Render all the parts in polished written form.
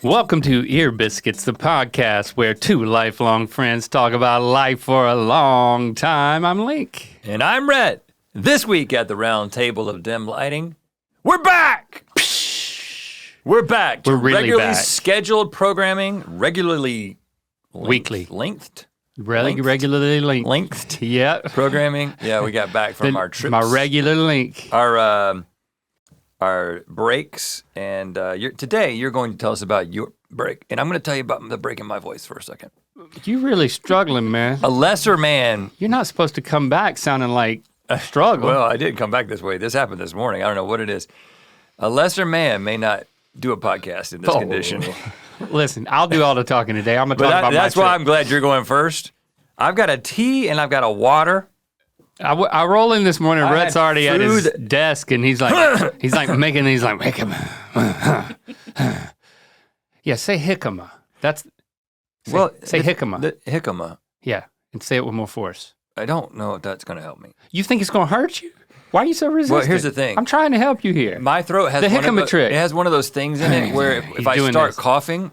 Welcome to Ear Biscuits, the podcast where two lifelong friends talk about life for a long time. I'm Link. And I'm Rhett. This week at the round table of dim lighting, we're back! We're back to We're really regularly back. scheduled programming, regularly Weekly. Regularly linked. Yeah. programming. Yeah, we got back from our trips. My regular link. Our breaks, and today you're going to tell us about your break, and I'm going to tell you about the break in my voice for a second. You really struggling, man. A lesser man. You're not supposed to come back sounding like a struggle. Well, I did come back this way. This happened this morning. I don't know what it is. A lesser man may not do a podcast in this condition. Listen, I'll do all the talking today. I'm going to talk about that's my why trip. I'm glad you're going first. I've got a tea and I've got a water. I roll in this morning. I Rhett's had already at his food. desk, and he's like, make him. Yeah, say jicama. Say jicama. The jicama. Yeah, and say it with more force. I don't know if that's going to help me. You think it's going to hurt you? Why are you so resistant? Well, here's the thing. I'm trying to help you here. My throat has The one of jicama trick. It has one of those things in it where if I doing start this. coughing,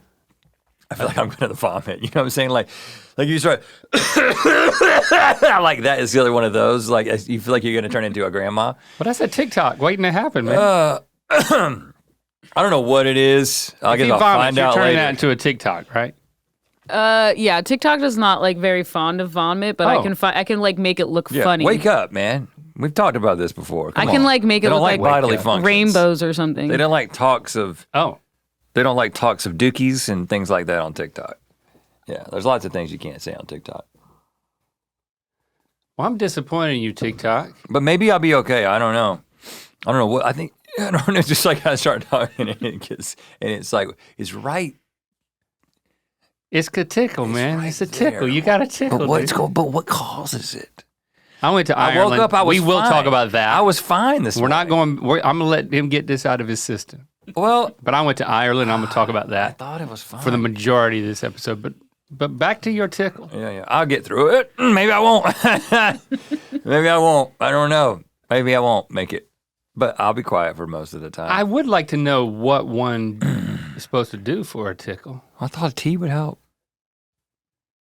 I feel like I'm going to vomit. You know what I'm saying? Like you start like that is the other one of those. Like you feel like you're going to turn into a grandma. Well, that's a TikTok waiting to happen, man. I don't know what it is. I guess I'll find you're out turning later. that into a TikTok, right? Yeah, TikTok is not like very fond of vomit, but Oh. I can like make it look funny. Wake up, man. We've talked about this before. Come I can on. like make They it don't look like like bodily functions. rainbows or something. They don't like talks of Oh, dookies and things like that on TikTok. Yeah, there's lots of things you can't say on TikTok. well, I'm disappointed in you, TikTok. But maybe I'll be okay. I don't know. I don't know what I think. I don't know. Just like I start talking and it's like it's right. It's a tickle, man. right It's a there. tickle. You got a tickle. But what causes it? I went to I Ireland. woke up. I was. We will fine. talk about that. I was fine this We're morning. not going. I'm gonna let him get this out of his system. Well, But I went to Ireland. I'm gonna talk about I that thought it was fine for the majority of this episode. But back to your tickle. Yeah. I'll get through it. Maybe I won't. Maybe I won't. I don't know. Maybe I won't make it. But I'll be quiet for most of the time. I would like to know what one is supposed to do for a tickle. I thought a tea would help.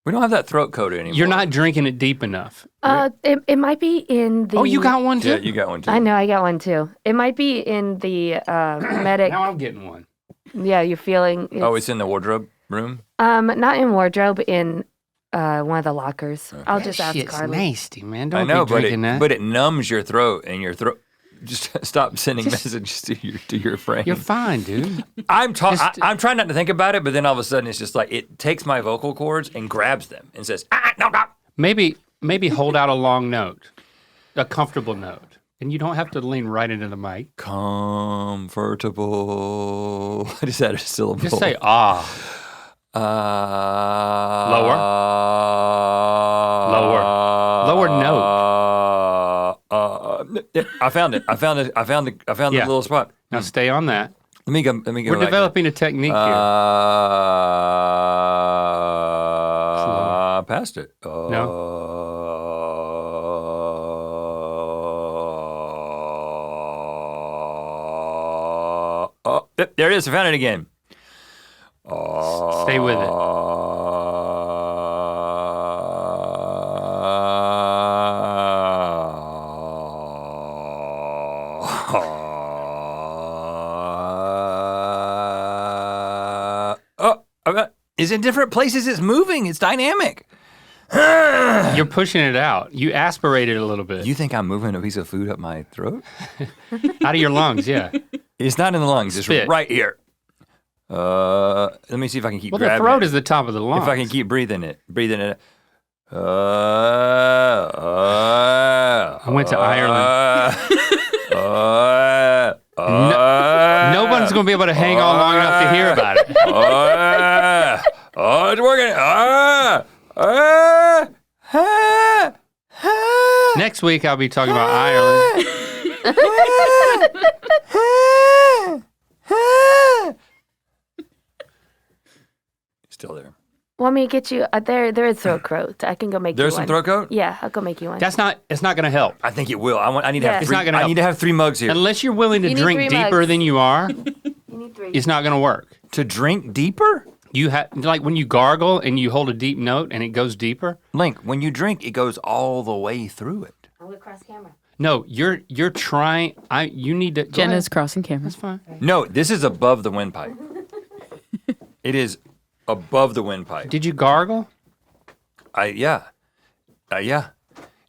We don't have that throat coat anymore. You're not drinking it deep enough. It might be in the. Oh, you got one too? Yeah, you got one too. I know, I got one too. It might be in the medic. Now I'm getting one. Yeah, you're feeling. It's in the wardrobe room. Not in wardrobe, in one of the lockers. I'll just ask Shit's Carly. nasty, man. I Don't know, be drinking that. but it numbs your throat, and your throat. Just stop sending messages to your friend. You're fine, dude. I'm trying not to think about it, but then all of a sudden it's just like it takes my vocal cords and grabs them and says, no. Maybe hold out a long note, a comfortable note, and you don't have to lean right into the mic. Comfortable. I just added a syllable. Just say ah. Lower note. I found it. I found the Yeah. little spot. Now stay on that. Let me go. We're back developing a technique here. Past it. There it is. I found it again. Stay with it. It's in different places. It's moving. It's dynamic. You're pushing it out. You aspirate it a little bit. You think I'm moving a piece of food up my throat? Out of your lungs, yeah. It's not in the lungs. It's Spit. right here. Let me see if I can keep Well, the grabbing throat it. is the top of the lungs. If I can keep breathing it. I went to Ireland. No one's going to be able to hang on long enough to hear about it. It's working. Next week, I'll be talking about Ireland. Still there. Want me to get you? There is throat coat. I can go make There's you some one. throat coat? Yeah, I'll go make you one. It's not going to help. I think it will. I need to Yeah. have It's three. not gonna I help. need to have 3 mugs here. Unless you're willing to You need drink 3 deeper mugs. than you are, You need 3. it's not going to work. To drink deeper? You have like when you gargle and you hold a deep note and it goes deeper. Link, when you drink, it goes all the way through it. I'm gonna cross camera. No, you're trying. You need to. go Jenna's ahead. crossing cameras. That's fine. No, this is above the windpipe. It is above the windpipe. Did you gargle? Yeah.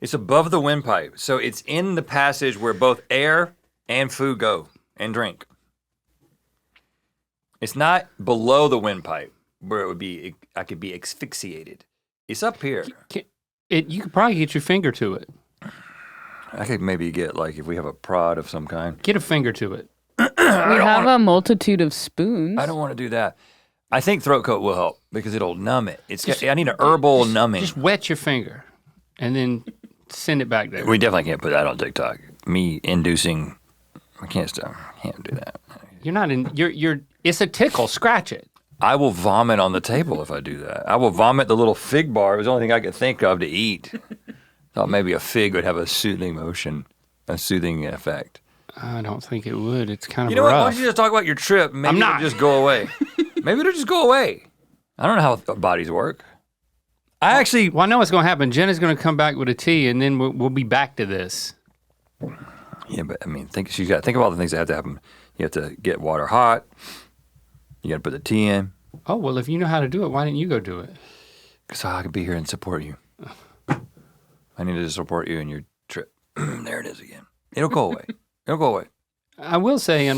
It's above the windpipe. So it's in the passage where both air and food go and drink. It's not below the windpipe where it would be, I could be asphyxiated. It's up here. You could probably get your finger to it. I could maybe get, like, if we have a prod of some kind. Get a finger to it. We have a multitude of spoons. I don't want to do that. I think throat coat will help because it'll numb it. I need an herbal numbing. Just wet your finger, and then send it back there. We definitely can't put that on TikTok. Me inducing, I can't do that. You're not in. You're. It's a tickle. Scratch it. I will vomit on the table if I do that. I will vomit the little fig bar. It was the only thing I could think of to eat. Thought maybe a fig would have a soothing motion, a soothing effect. I don't think it would. It's kind of You know what? Why rough. don't you just talk about your trip? Maybe I'm not. it'll just go away. Maybe it'll just go away. I don't know how bodies work. I actually. Well, I know what's going to happen. Jenna's going to come back with a tea, and then we'll be back to this. Yeah, but I mean, think of all the things that have to happen. You have to get water hot. You got to put the tea in. Oh well, if you know how to do it, why didn't you go do it? So I could be here and support you. I needed to support you in your trip. There it is again. It'll go away. It'll go away. I will say,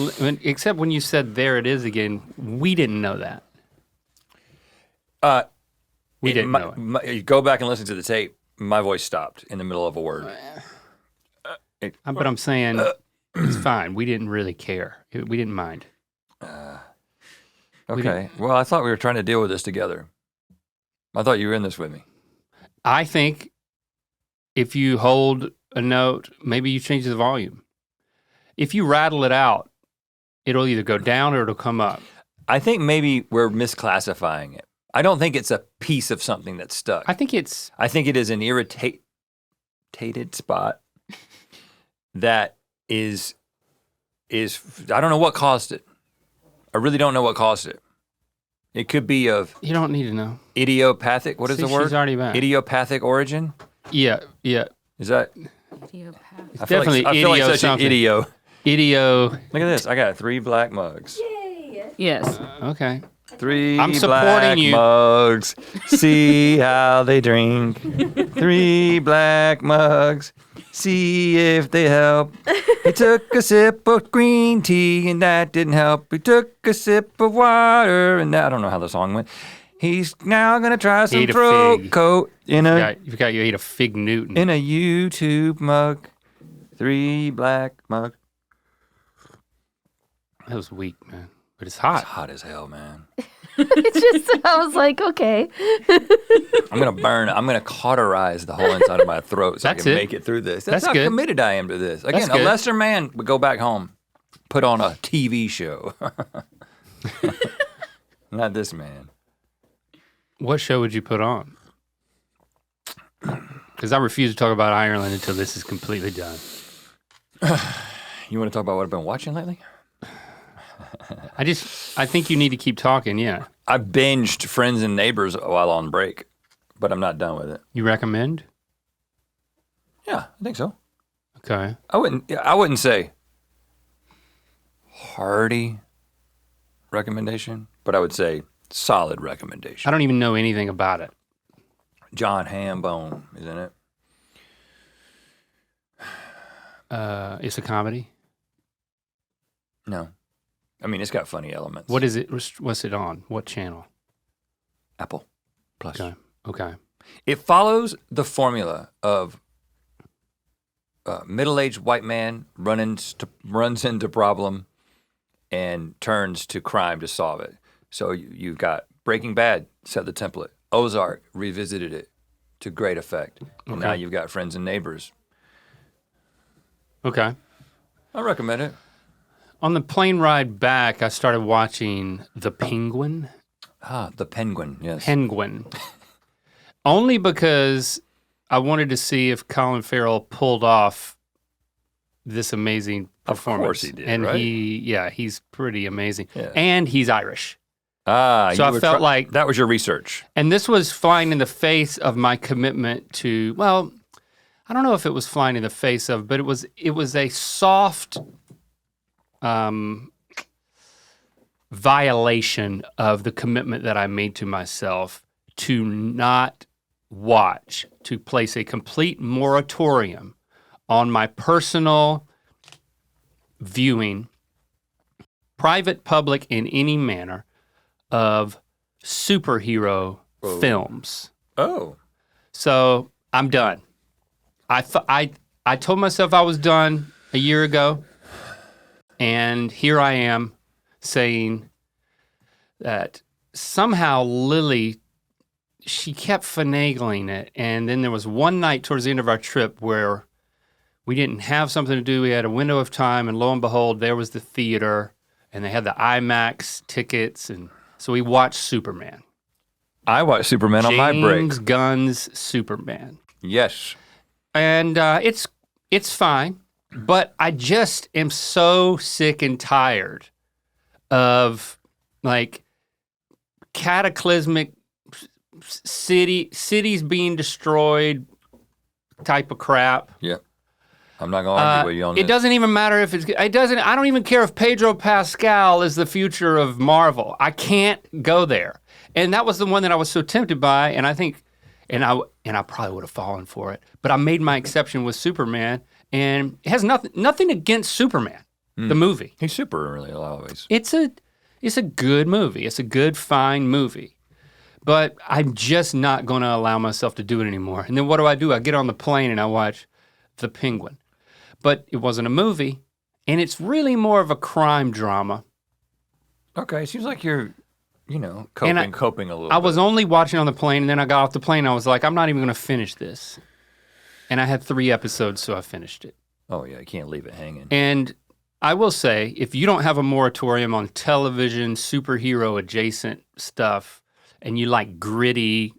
except when you said "there it is again," we didn't know that. We didn't know it. You go back and listen to the tape. My voice stopped in the middle of a word. But I'm saying it's fine. We didn't really care. We didn't mind. Okay. Well, I thought we were trying to deal with this together. I thought you were in this with me. I think if you hold a note, maybe you change the volume. If you rattle it out, it'll either go down or it'll come up. I think maybe we're misclassifying it. I don't think it's a piece of something that's stuck. I think it's. I think it is an irritated spot that is I don't know what caused it. I really don't know what caused it. It could be of You don't need to know. idiopathic. What is See, the word? she's already back. Idiopathic origin. Yeah. Is that? It's definitely I feel like such an something. idio. Idio. Look at this. I got 3 black mugs. Yes. Okay. 3 I'm supporting black you. mugs. See how they drink. 3 black mugs. See if they help. He took a sip of green tea and that didn't help. He took a sip of water and that, I don't know how the song went. He's now gonna try some Ate a throat fig. coat in a You forgot you ate a fig Newton. YouTube mug. 3 black mugs. That was weak, man. But it's It's hot. hot as hell, man. It's just, I was like, okay. I'm gonna cauterize the whole inside of my throat so That's I can it. make it through this. That's That's how good. committed I am to this. Again, a good. lesser man would go back home, put on a TV show. Not this man. What show would you put on? Because I refuse to talk about Ireland until this is completely done. You want to talk about what I've been watching lately? I think you need to keep talking, yeah. I binged Friends and Neighbors while on break, but I'm not done with it. You recommend? Yeah, I think so. Okay. I wouldn't say hearty recommendation, but I would say solid recommendation. I don't even know anything about it. John Hambone is in it. It's a comedy. No. I mean, it's got funny elements. What is it? What's it on? What channel? Apple Plus. Okay. It follows the formula of middle-aged white man runs into problem and turns to crime to solve it. So you've got Breaking Bad set the template. Ozark revisited it to great effect. And now you've got Friends and Neighbors. Okay. I recommend it. On the plane ride back, I started watching The Penguin. The penguin, yes. Penguin. Only because I wanted to see if Colin Farrell pulled off this amazing performance. Of course he did, and right? he's pretty amazing. Yeah. And he's Irish. So I felt like that was your research. And this was flying in the face of my commitment to, well, I don't know if it was flying in the face of, but it was a soft violation of the commitment that I made to myself to not watch, to place a complete moratorium on my personal viewing, private, public, in any manner, of superhero films. Oh. So I'm done. I told myself I was done a year ago, and here I am saying that somehow Lily, she kept finagling it, and then there was one night towards the end of our trip where we didn't have something to do. We had a window of time, and lo and behold, there was the theater, and they had the IMAX tickets, and so we watched Superman. I watched Superman on my break. James Gunn's Superman. Yes. And it's fine, but I just am so sick and tired of like cataclysmic cities being destroyed type of crap. Yeah. I'm not gonna argue with you on this. It doesn't even matter if I don't even care if Pedro Pascal is the future of Marvel. I can't go there. And that was the one that I was so tempted by, and I think, and I probably would have fallen for it, but I made my exception with Superman, and it has nothing against Superman, the movie. He's super really always. It's a good movie. It's a good, fine movie. But I'm just not gonna allow myself to do it anymore. And then what do? I get on the plane and I watch The Penguin. But it wasn't a movie, and it's really more of a crime drama. Okay, seems like you're, coping a little I bit. was only watching on the plane, and then I got off the plane, and I was like, I'm not even gonna finish this. And I had 3 episodes, so I finished it. Oh yeah, you can't leave it hanging. And I will say, if you don't have a moratorium on television, superhero adjacent stuff, and you like gritty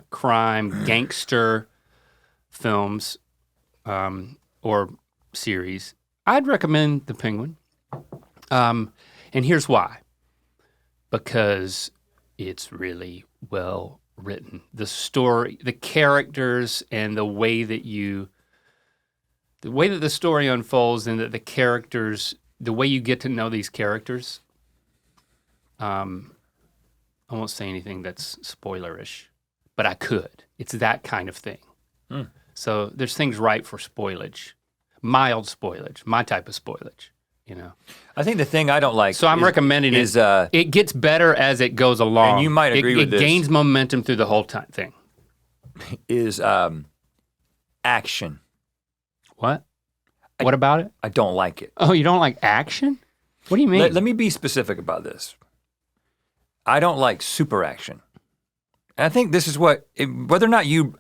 crime, gangster films, or series, I'd recommend The Penguin. And here's why. Because it's really well written. The story, the characters, and the way that the story unfolds, and that the characters, the way you get to know these characters, I won't say anything that's spoilerish, but I could. It's that kind of thing. So there's things ripe for spoilage, mild spoilage, my type of spoilage, I think the thing I don't like. So I'm recommending it. It gets better as it goes along. And you might agree with this. It gains momentum through the whole thing. Is action. What? What about it? I don't like it. Oh, you don't like action? What do you mean? Let me be specific about this. I don't like super action. And I think this is whether or not you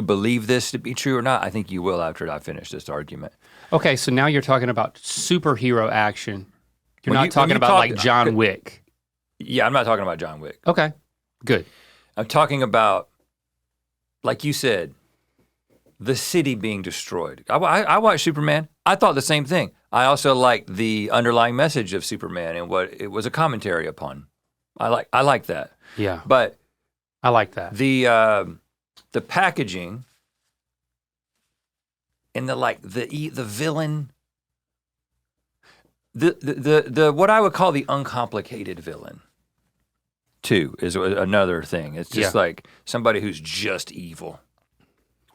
believe this to be true or not, I think you will after I finish this argument. Okay, so now you're talking about superhero action. You're When not you talking about talk- like John Wick. Yeah, I'm not talking about John Wick. Okay, good. I'm talking about, like you said, the city being destroyed. I watched Superman. I thought the same thing. I also liked the underlying message of Superman and what it was a commentary upon. I like that. Yeah, But I like that. the packaging and the villain, the what I would call the uncomplicated villain, too, is another thing. It's just like somebody who's just evil.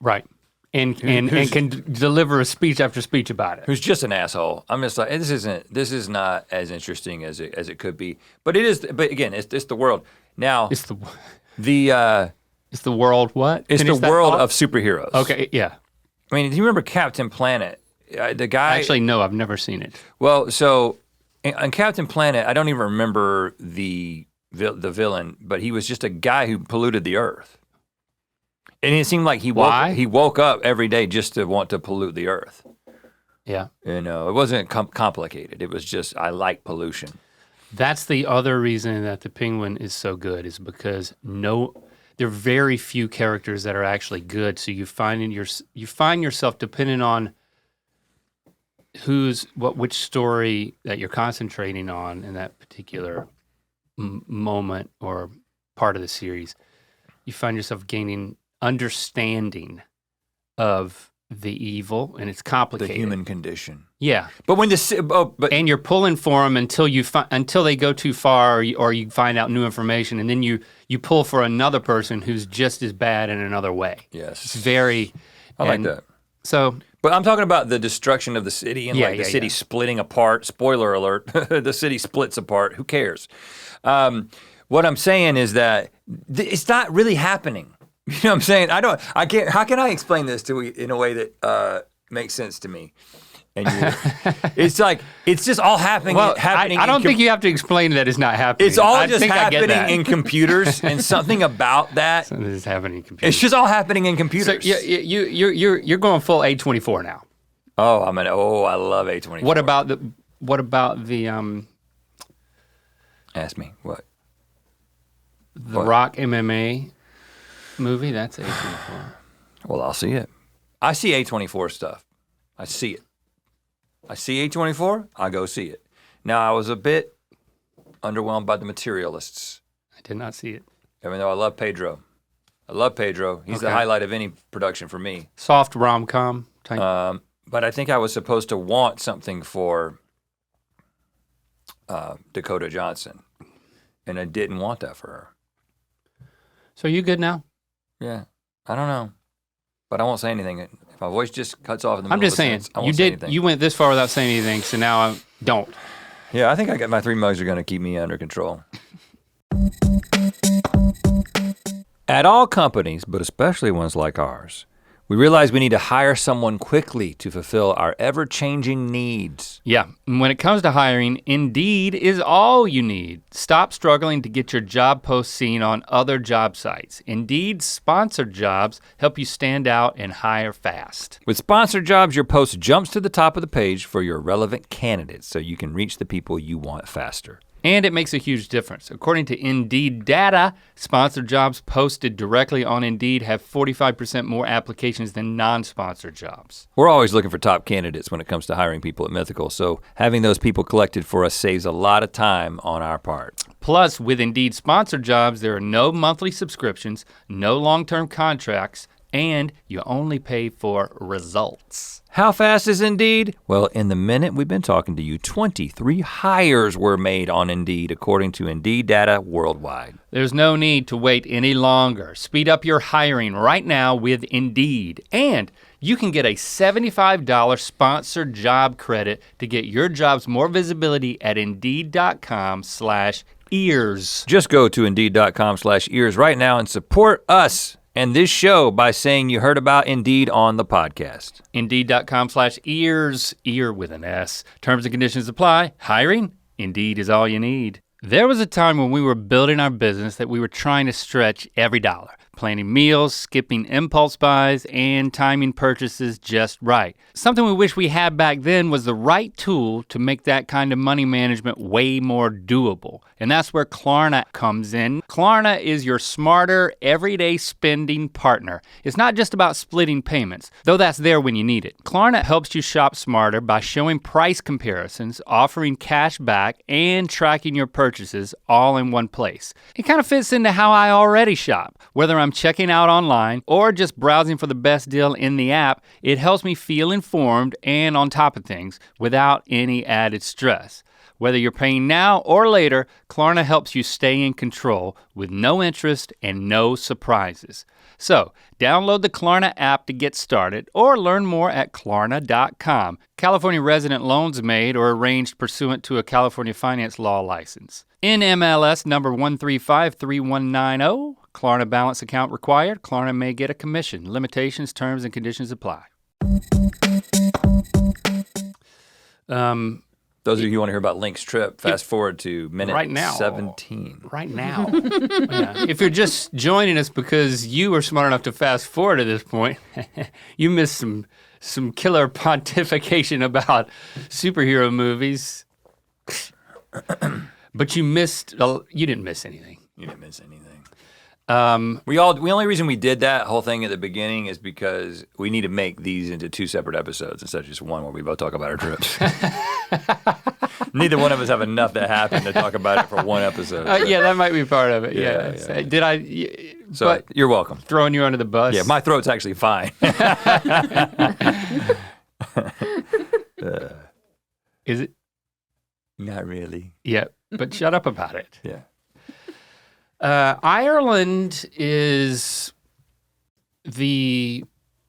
Right. And can deliver a speech after speech about it. Who's just an asshole. I'm just like, this is not as interesting as it could be. But it is. But again, it's the world. Now It's the world what? It's Finish the that world thought? of superheroes. Okay, yeah. I mean, do you remember Captain Planet? The guy. Actually, no, I've never seen it. Well, so on Captain Planet, I don't even remember the villain, but he was just a guy who polluted the earth. And it seemed like he woke up every day just to want to pollute the earth. Yeah. It wasn't complicated. It was just, I like pollution. That's the other reason that the Penguin is so good is because there are very few characters that are actually good. So you find yourself depending on which story that you're concentrating on in that particular moment or part of the series. You find yourself gaining understanding of the evil, and it's complicated. The human condition. Yeah, but when and you're pulling for them until they go too far, or you find out new information, and then you pull for another person who's just as bad in another way. Yes, it's very. I like that. So, but I'm talking about the destruction of the city and the city splitting apart. Spoiler alert: the city splits apart. Who cares? What I'm saying is that it's not really happening. You know what I'm saying? I can't, how can I explain this in a way that makes sense to me? And it's like, it's just all happening. I don't think you have to explain that it's not happening. It's all just happening in computers, and something about that. Something is happening in computers. It's just all happening in computers. So you're going full A24 now. Oh, I love A24. What about the Ask me, what? The Rock MMA movie? That's A24. Well, I'll see it. I see A24 stuff. I see it. I see A24, I go see it. Now, I was a bit underwhelmed by The Materialists. I did not see it. Even though I love Pedro. He's the highlight of any production for me. Soft rom-com type. But I think I was supposed to want something for Dakota Johnson. And I didn't want that for her. So are you good now? Yeah, I don't know. But I won't say anything. If my voice just cuts off in the middle I'm just of a saying, sentence, I won't say anything. You went this far without saying anything, so now I don't. Yeah, I think I got my 3 mugs are going to keep me under control. At all companies, but especially ones like ours, we realize we need to hire someone quickly to fulfill our ever-changing needs. Yeah, and when it comes to hiring, Indeed is all you need. Stop struggling to get your job posts seen on other job sites. Indeed's sponsored jobs help you stand out and hire fast. With sponsored jobs, your post jumps to the top of the page for your relevant candidates so you can reach the people you want faster. And it makes a huge difference. According to Indeed data, sponsored jobs posted directly on Indeed have 45% more applications than non-sponsored jobs. We're always looking for top candidates when it comes to hiring people at Mythical, so having those people collected for us saves a lot of time on our part. Plus, with Indeed sponsored jobs, there are no monthly subscriptions, no long-term contracts, and you only pay for results. How fast is Indeed? Well, in the minute we've been talking to you, 23 hires were made on Indeed, according to Indeed data worldwide. There's no need to wait any longer. Speed up your hiring right now with Indeed. And you can get a $75 sponsored job credit to get your jobs more visibility at Indeed.com/ears. Just go to Indeed.com/ears right now and support us and this show by saying you heard about Indeed on the podcast. Indeed.com/ears, ear with an S. Terms and conditions apply. Hiring? Indeed is all you need. There was a time when we were building our business that we were trying to stretch every dollar. Planning meals, skipping impulse buys, and timing purchases just right. Something we wish we had back then was the right tool to make that kind of money management way more doable. And that's where Klarna comes in. Klarna is your smarter, everyday spending partner. It's not just about splitting payments, though that's there when you need it. Klarna helps you shop smarter by showing price comparisons, offering cash back, and tracking your purchases all in one place. It kind of fits into how I already shop. Whether I'm checking out online or just browsing for the best deal in the app, it helps me feel informed and on top of things without any added stress. Whether you're paying now or later, Klarna helps you stay in control with no interest and no surprises. So, download the Klarna app to get started or learn more at Klarna.com. California resident loans made or arranged pursuant to a California finance law license. NMLS number 1353190. Klarna balance account required. Klarna may get a commission. Limitations, terms, and conditions apply. Those of you who want to hear about Link's trip, fast forward to minute right now. 17. Right now. Yeah. If you're just joining us because you were smart enough to fast forward to this point, you missed some killer pontification about superhero movies. But you didn't miss anything. You didn't miss anything. Um, The only reason we did that whole thing at the beginning is because we need to make these into 2 separate episodes instead of just one where we both talk about our trips. Neither one of us have enough that happened to talk about it for one episode. yeah, that might be part of it. Yeah, Yeah. yeah. Did I? So but you're welcome. throwing you under the bus. Yeah, my throat's actually fine. Is it? Not really. Yeah, but shut up about it. Yeah. Ireland is the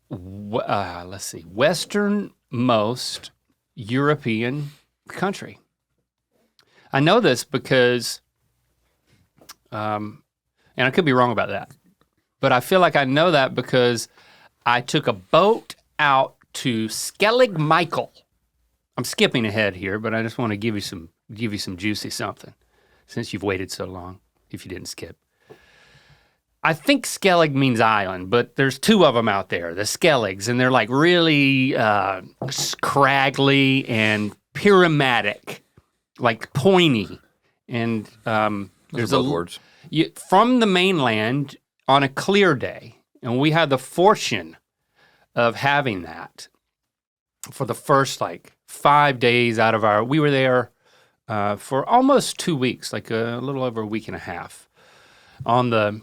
westernmost European country. I know this because, and I could be wrong about that, but I feel like I know that because I took a boat out to Skellig, Michael. I'm skipping ahead here, but I just want to give you some juicy something since you've waited so long. If you didn't skip. I think Skellig means island, but there's 2 of them out there, the Skelligs, and they're like really scraggly and pyramidic, like pointy. And there's both words. From the mainland on a clear day, and we had the fortune of having that for the first 5 days out of we were there for almost 2 weeks, like a little over a week and a half. On the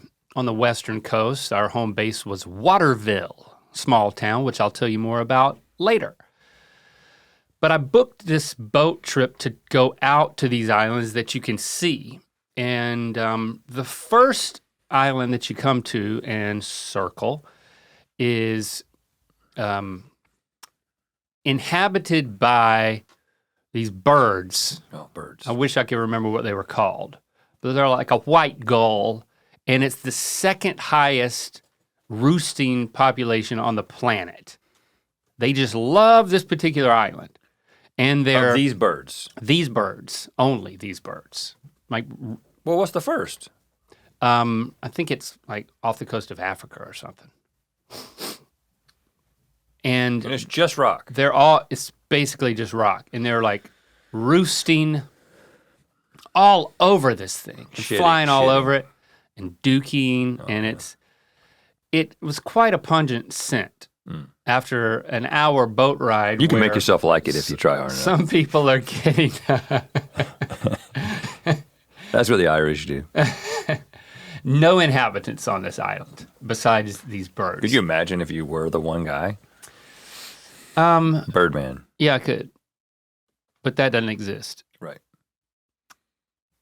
western coast, our home base was Waterville, small town, which I'll tell you more about later. But I booked this boat trip to go out to these islands that you can see. And the first island that you come to and circle is inhabited by these birds. Oh, birds. I wish I could remember what they were called. But they're like a white gull, and it's the second highest roosting population on the planet. They just love this particular island. And they're Of these birds. these birds, only these birds. Like Well, what's the first? I think it's like off the coast of Africa or something. And And it's just rock. it's basically just rock. And they're like roosting all over this thing, flying all shitting. over it and duking. And it was quite a pungent scent after an hour boat ride. You can make where yourself like it if you try hard enough. Some people are getting, That's what the Irish do. no inhabitants on this island besides these birds. Could you imagine if you were the one guy? Birdman. Yeah, I could. But that doesn't exist. Right.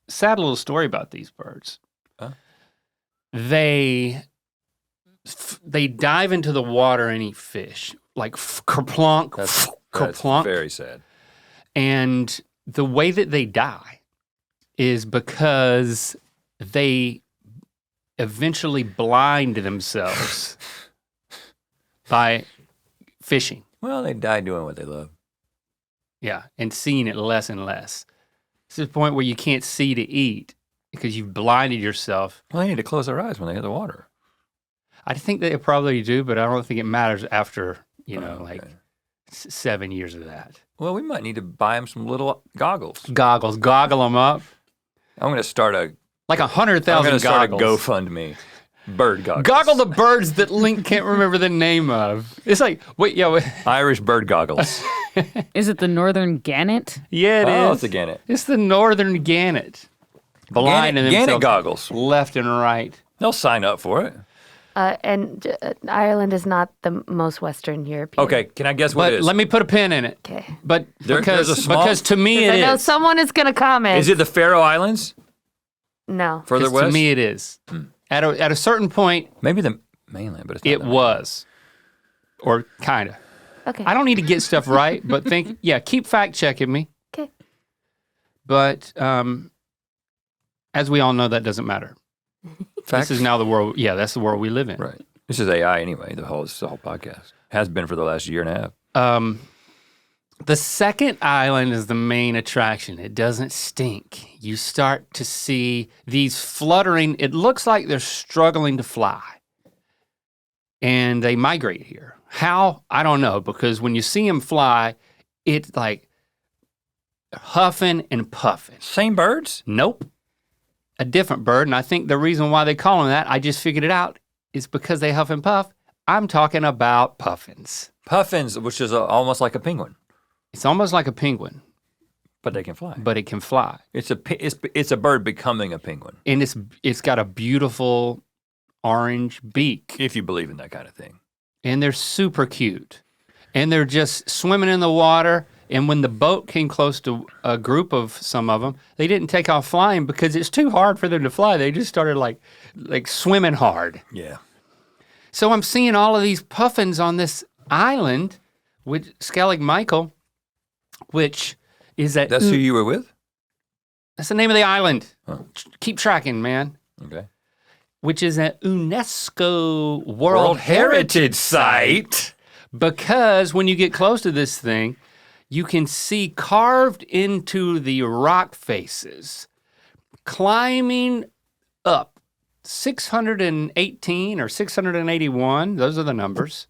Sad little story about these birds. Huh? They dive into the water and eat fish, like kerplunk, That's kerplunk. very sad. And the way that they die is because they eventually blind themselves by fishing. Well, they die doing what they love. Yeah, and seeing it less and less. It's to the point where you can't see to eat because you've blinded yourself. Well, they need to close their eyes when they hit the water. I think they probably do, but I don't think it matters after, Okay. 7 years of that. Well, we might need to buy them some little goggles. Goggles, goggle them up. I'm going to start a Like I'm 100,000 going to start a goggles. GoFundMe. Bird goggles. Goggle the birds that Link can't remember the name of. It's like, wait. Irish bird goggles. Is it the northern gannet? Yeah, it is. Oh, it's a gannet. It's the northern gannet. Blinding Gannet themselves goggles. left and right. They'll sign up for it. Ireland is not the most Western European. Okay, can I guess what But it is? let me put a pin in it. Okay. But There's because a small- because to me it I know is. someone is going to comment. Is it the Faroe Islands? No. Further 'Cause west? To me it is. At a certain point, Maybe the mainland, but it's not it the was. Or kind of. Okay. I don't need to get stuff right, but keep fact checking me. Okay. But as we all know, that doesn't matter. Facts? This is now the world. Yeah, that's the world we live in. Right. This is AI anyway, this is the whole podcast. Has been for the last year and a half. The second island is the main attraction. It doesn't stink. You start to see these fluttering, it looks like they're struggling to fly. And they migrate here. How? I don't know, because when you see them fly, it's like huffing and puffing. Same birds? Nope. A different bird, and I think the reason why they call them that, I just figured it out, is because they huff and puff. I'm talking about puffins. Puffins, which is almost like a penguin. It's almost like a penguin, But they can fly. but it can fly. It's a bird becoming a penguin, And it's got a beautiful orange beak. if you believe in that kind of thing. And they're super cute. And they're just swimming in the water. And when the boat came close to a group of some of them, they didn't take off flying because it's too hard for them to fly. They just started like swimming hard. Yeah. So I'm seeing all of these puffins on this island with Skellig Michael, which is that. That's who you were with? That's the name of the island. Huh. Keep tracking, man. Okay. Which is an UNESCO World Heritage Site. Because when you get close to this thing, you can see carved into the rock faces, climbing up 618 or 681, those are the numbers,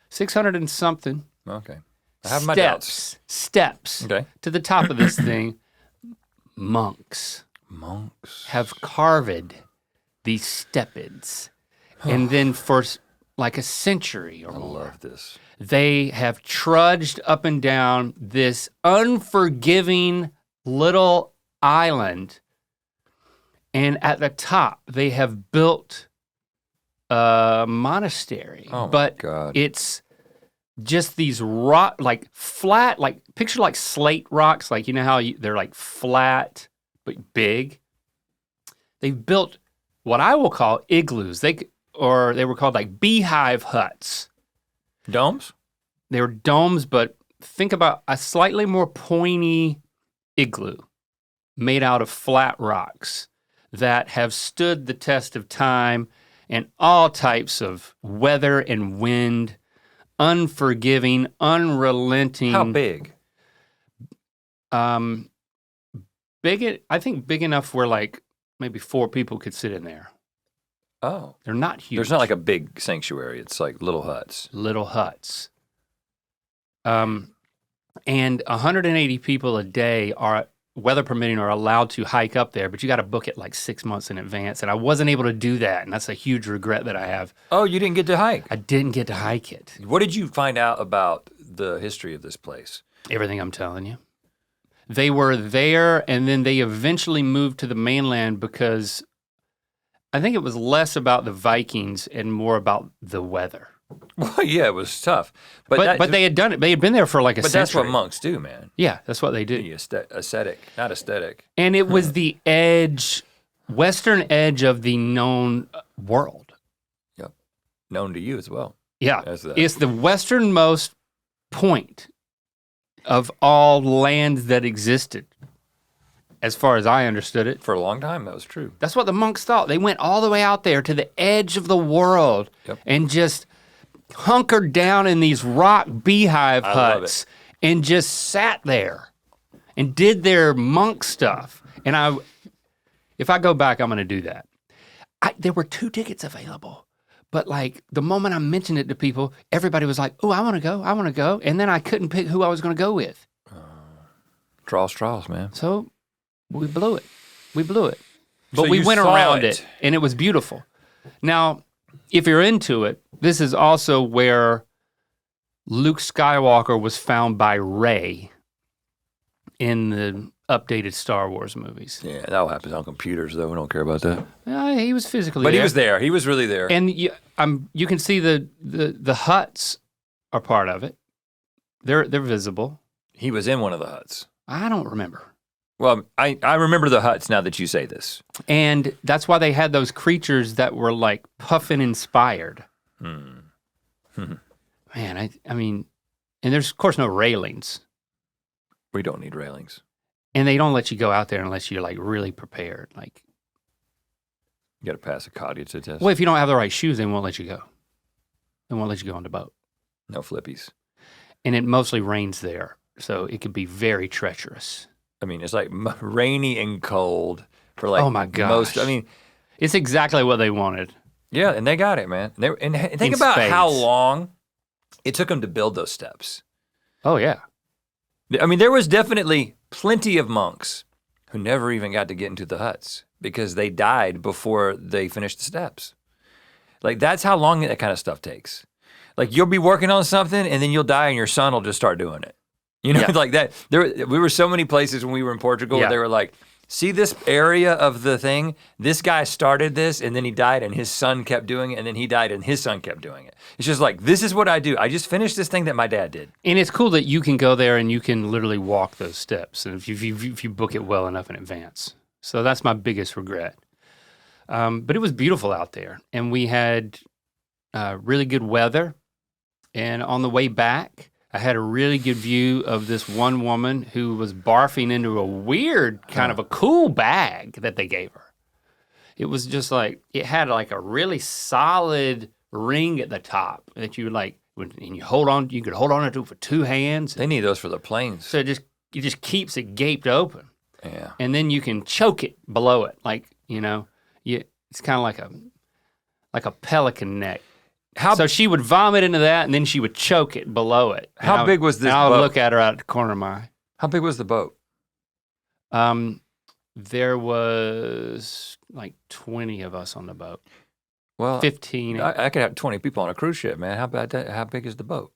600 and something Okay. I have my doubts. steps Okay. to the top of this thing. Monks Monks. have carved these stepids. And then for like a century or I more, love this. they have trudged up and down this unforgiving little island. And at the top, they have built a monastery. Oh my but God. it's just these rock, like flat, like picture like slate rocks, like you know how they're like flat but big. They've built what I will call igloos. They were called like beehive huts. Domes? They were domes, but think about a slightly more pointy igloo made out of flat rocks that have stood the test of time and all types of weather and wind, unforgiving, unrelenting. How big? Big, I think big enough where like maybe 4 people could sit in there. Oh. They're not huge. There's not like a big sanctuary. It's like little huts. Little huts. And 180 people a day are, weather permitting, are allowed to hike up there, but you got to book it like 6 months in advance. And I wasn't able to do that, and that's a huge regret that I have. Oh, you didn't get to hike? I didn't get to hike it. What did you find out about the history of this place? Everything I'm telling you. They were there, and then they eventually moved to the mainland because I think it was less about the Vikings and more about the weather. Well, yeah, it was tough. But they had done it. They had been there for like a But century. that's what monks do, man. Yeah, that's what they do. The ascetic, not aesthetic. And it was the edge, western edge of the known world. Yep. Known to you as well. Yeah, As that. it's the westernmost point of all lands that existed, as far as I understood it. For a long time, that was true. That's what the monks thought. They went all the way out there to the edge of the world Yep. and just hunkered down in these rock beehive I love huts and just sat there and did their monk stuff. And if I go back, I'm going to do that. There were 2 tickets available. But like the moment I mentioned it to people, everybody was like, oh, I want to go. And then I couldn't pick who I was going to go with. Draw straws, man. So we blew it. But So we you went saw around it. it and it was beautiful. Now, if you're into it, this is also where Luke Skywalker was found by Rey in the updated Star Wars movies. Yeah, that happens on computers, though. We don't care about that. He was physically But there. he was there. He was really there. And you can see the huts are part of it. They're visible. He was in one of the huts. I don't remember. Well, I remember the huts now that you say this. And that's why they had those creatures that were like puffin inspired. Man, I mean, and there's of course no railings. We don't need railings. And they don't let you go out there unless you're like really prepared. Like, You got to pass a cognitive test. well, if you don't have the right shoes, they won't let you go. They won't let you go on the boat. No flippies. And it mostly rains there, so it could be very treacherous. I mean, it's like rainy and cold for like Oh my gosh. most. I mean, It's exactly what they wanted. yeah, and they got it, man. And think In about how spades. long it took them to build those steps. Oh yeah. I mean, there was definitely plenty of monks who never even got to get into the huts because they died before they finished the steps. Like that's how long that kind of stuff takes. Like you'll be working on something and then you'll die and your son will just start doing it. You know, like that. We were so many places when we were in Portugal where they were like, see this area of the thing? This guy started this and then he died and his son kept doing it and then he died and his son kept doing it. It's just like, this is what I do. I just finished this thing that my dad did. And it's cool that you can go there and you can literally walk those steps and if you book it well enough in advance. So that's my biggest regret. But it was beautiful out there and we had really good weather. And on the way back, I had a really good view of this one woman who was barfing into a weird kind of a cool bag that they gave her. It was just like, it had like a really solid ring at the top that you would like, and you could hold on to it for two hands. They need those for the planes. So it just keeps it gaped open. Yeah. And then you can choke it below it. Like, it's kind of like a pelican neck. So she would vomit into that, and then she would choke it below it. How big was this boat? I would boat? look at her out the corner of my eye. How big was the boat? There was like 20 of us on the boat. Well, 15. I could have 20 people on a cruise ship, man. How big is the boat?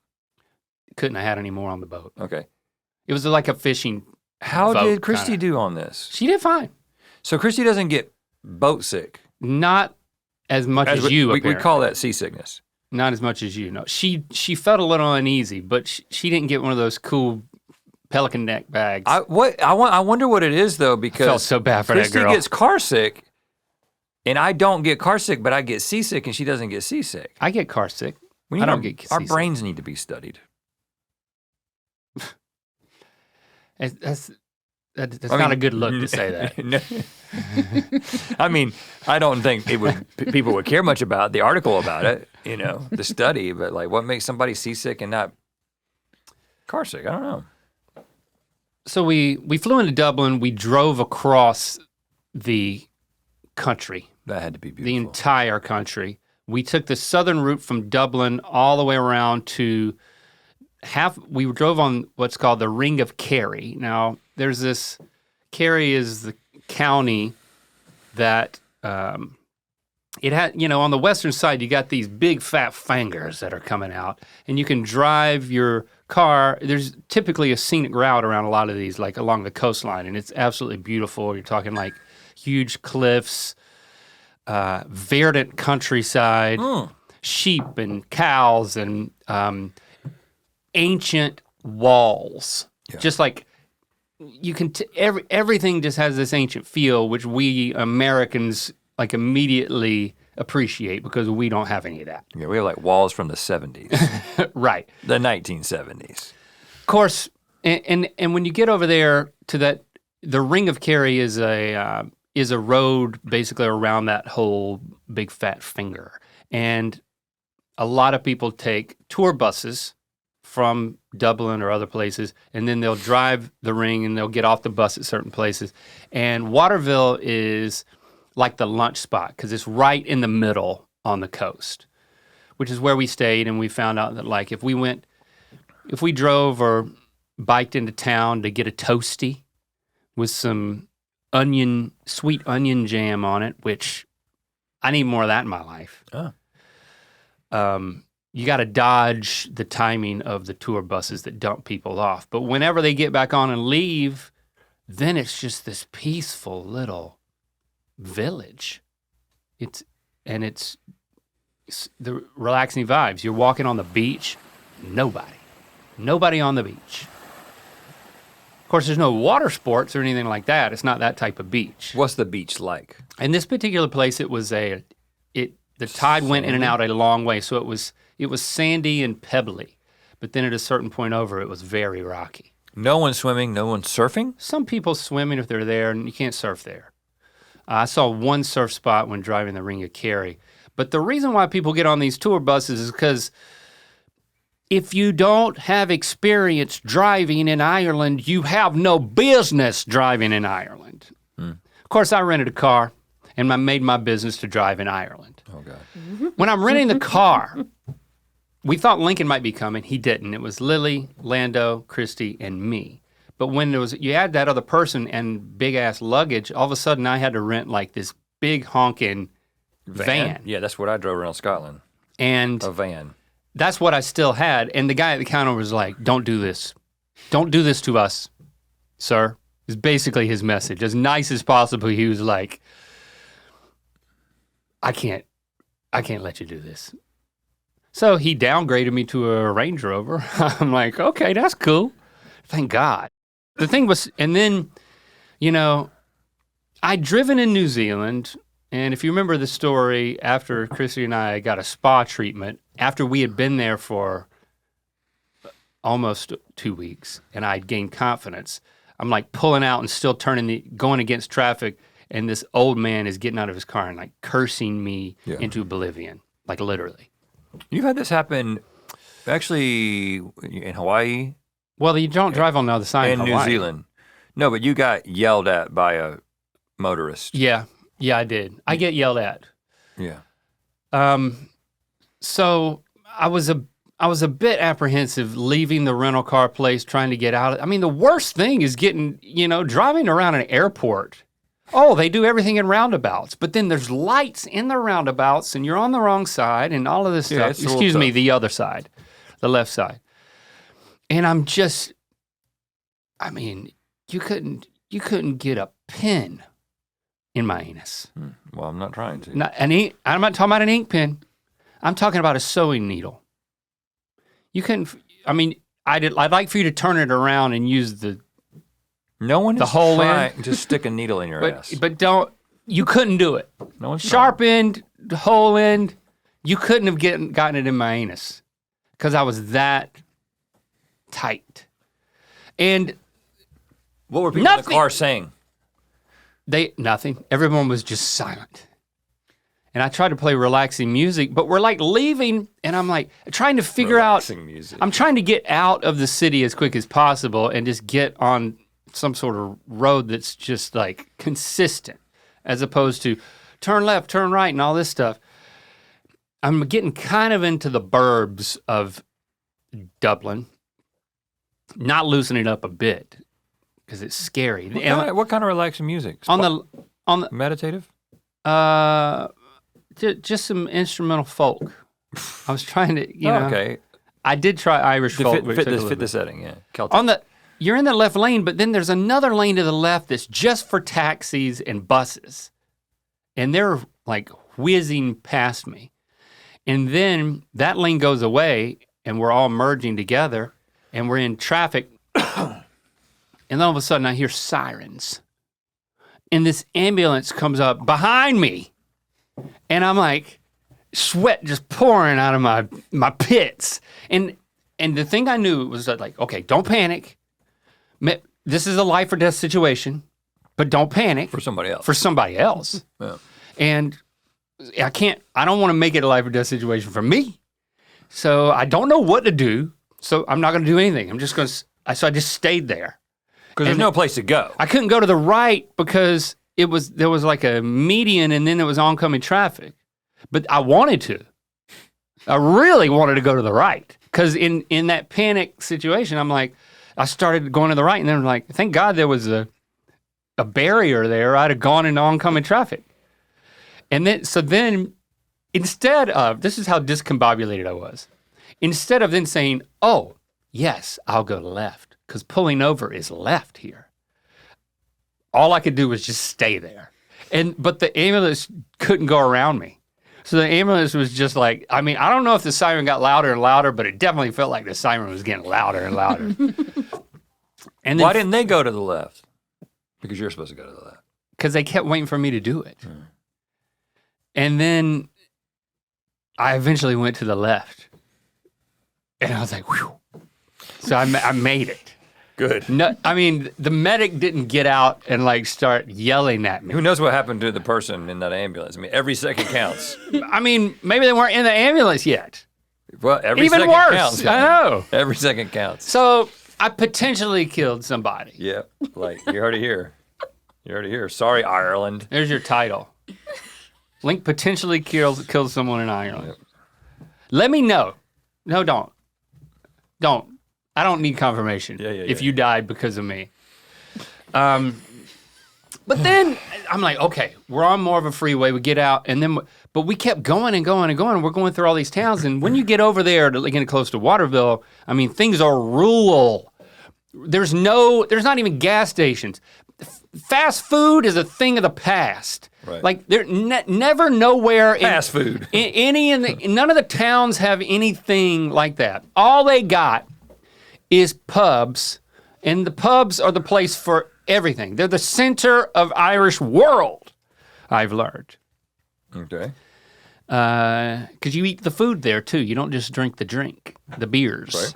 Couldn't have had any more on the boat. Okay. It was like a fishing How boat, did Christy kinda. do on this? She did fine. So Christy doesn't get boat sick. Not as much as you, we apparently. call that seasickness. Not as much as you. No, she felt a little uneasy, but she didn't get one of those cool pelican neck bags. I wonder what it is though, because I felt so bad for Christy that girl. gets car sick, and I don't get car sick, but I get seasick, and she doesn't get seasick. I get car sick. I don't get our seasick. brains need to be studied. That's not a good look to say that. No. I mean, I don't think people would care much about the article about it, the study, but like what makes somebody seasick and not car sick? I don't know. So we flew into Dublin. We drove across the country, That had to be beautiful. the entire country. We took the southern route from Dublin all the way around to we drove on what's called the Ring of Kerry. Now, there's this, Kerry is the county that, it had, on the western side, you got these big fat fingers that are coming out, and you can drive your car. There's typically a scenic route around a lot of these, like along the coastline, and it's absolutely beautiful. You're talking like huge cliffs, verdant countryside, sheep and cows, and ancient walls. Yeah. Just like you can, everything just has this ancient feel, which we Americans like immediately appreciate because we don't have any of that. Yeah, we have like walls from the 70s, Right. the 1970s. Of course, and when you get over there to that, the Ring of Kerry is a road basically around that whole big fat finger. And a lot of people take tour buses from Dublin or other places, and then they'll drive the ring and they'll get off the bus at certain places. And Waterville is like the lunch spot because it's right in the middle on the coast, which is where we stayed. And we found out that like if we drove or biked into town to get a toasty with some sweet onion jam on it, which I need more of that in my life. Oh. You got to dodge the timing of the tour buses that dump people off. But whenever they get back on and leave, then it's just this peaceful little village. It's the relaxing vibes. You're walking on the beach, nobody on the beach. Of course, there's no water sports or anything like that. It's not that type of beach. What's the beach like? In this particular place, it was the tide went in and out a long way, so it was sandy and pebbly, but then at a certain point over, it was very rocky. No one swimming, no one surfing? Some people swimming if they're there, and you can't surf there. I saw one surf spot when driving the Ring of Kerry, but the reason why people get on these tour buses is because if you don't have experience driving in Ireland, you have no business driving in Ireland. Of course, I rented a car, and I made my business to drive in Ireland. Oh, God. When I'm renting the car, we thought Lincoln might be coming. He didn't. It was Lily, Lando, Christy, and me. But when you add that other person and big ass luggage, all of a sudden I had to rent like this big honking van. Yeah, that's what I drove around Scotland. And a van. That's what I still had. And the guy at the counter was like, don't do this. Don't do this to us, sir. Is basically his message. As nice as possible, he was like, I can't let you do this. So he downgraded me to a Range Rover. I'm like, okay, that's cool. Thank God. The thing was, and then, you know, I'd driven in New Zealand, and if you remember the story, after Chrissy and I got a spa treatment, after we had been there for almost 2 weeks, and I'd gained confidence, I'm like pulling out and still going against traffic, and this old man is getting out of his car and like cursing me into oblivion, like literally. You've had this happen, actually, in Hawaii. Well, you don't drive on the other side in of New Zealand. No, but you got yelled at by a motorist. Yeah, I did. I get yelled at. Yeah. So I was a bit apprehensive leaving the rental car place, trying to get out. I mean, the worst thing is driving around an airport. Oh, they do everything in roundabouts, but then there's lights in the roundabouts and you're on the wrong side and all of this stuff. Excuse me, the other side, the left side. And you couldn't get a pin in my anus. Well, I'm not trying to. I'm not talking about an ink pen. I'm talking about a sewing needle. You couldn't, I'd like for you to turn it around and use the hole in. Just stick a needle in your ass. But you couldn't do it. No one's Sharp end, hole end, you couldn't have gotten it in my anus because I was that tight. And what were people in the car saying? Nothing. Everyone was just silent. And I tried to play relaxing music, but we're like leaving, and I'm like trying to figure relaxing music. I'm trying to get out of the city as quick as possible and just get on some sort of road that's just like consistent, as opposed to turn left, turn right, and all this stuff. I'm getting kind of into the burbs of Dublin, not loosening it up a bit because it's scary. What kind of relaxing music? On the meditative? Just some instrumental folk. I was trying to, Okay. I did try Irish folk. Fit the setting, yeah. Celtic. You're in the left lane, but then there's another lane to the left that's just for taxis and buses. And they're like whizzing past me. And then that lane goes away and we're all merging together and we're in traffic. And then all of a sudden I hear sirens. And this ambulance comes up behind me. And I'm like, sweat just pouring out of my pits. And the thing I knew was that like, okay, don't panic. This is a life or death situation, but don't panic. For somebody else. Yeah. And I don't want to make it a life or death situation for me. So I don't know what to do. So I'm not going to do anything. So I just stayed there. Because there's no place to go. I couldn't go to the right because there was like a median and then there was oncoming traffic. But I wanted to. I really wanted to go to the right. Because in that panic situation, I'm like, I started going to the right and then I'm like, thank God there was a barrier there. I'd have gone into oncoming traffic. And then instead of, this is how discombobulated I was. Instead of then saying, oh, yes, I'll go left because pulling over is left here. All I could do was just stay there. But the ambulance couldn't go around me. So the ambulance was just like, I don't know if the siren got louder and louder, but it definitely felt like the siren was getting louder and louder. And then, why didn't they go to the left? Because you're supposed to go to the left. Because they kept waiting for me to do it. And then I eventually went to the left. And I was like, whew. So I made it. Good. No, the medic didn't get out and like start yelling at me. Who knows what happened to the person in that ambulance? Every second counts. Maybe they weren't in the ambulance yet. Well, every Even second worse, counts. I know. Every second counts. So I potentially killed somebody. Yeah, like you heard it here. You heard it here. Sorry, Ireland. There's your title. Link potentially killed someone in Ireland. Yep. Let me know. No, don't. I don't need confirmation if you died because of me. But then I'm like, okay, we're on more of a freeway. We get out, and then, but we kept going and going and going. We're going through all these towns, and when you get over there, getting close to Waterville, I mean, things are rural. There's not even gas stations. Fast food is a thing of the past. Right. Like there never nowhere Fast food. None of the towns have anything like that. All they got is pubs, and the pubs are the place for everything. They're the center of Irish world, I've learned. Okay. Because you eat the food there too. You don't just drink the beers. Right.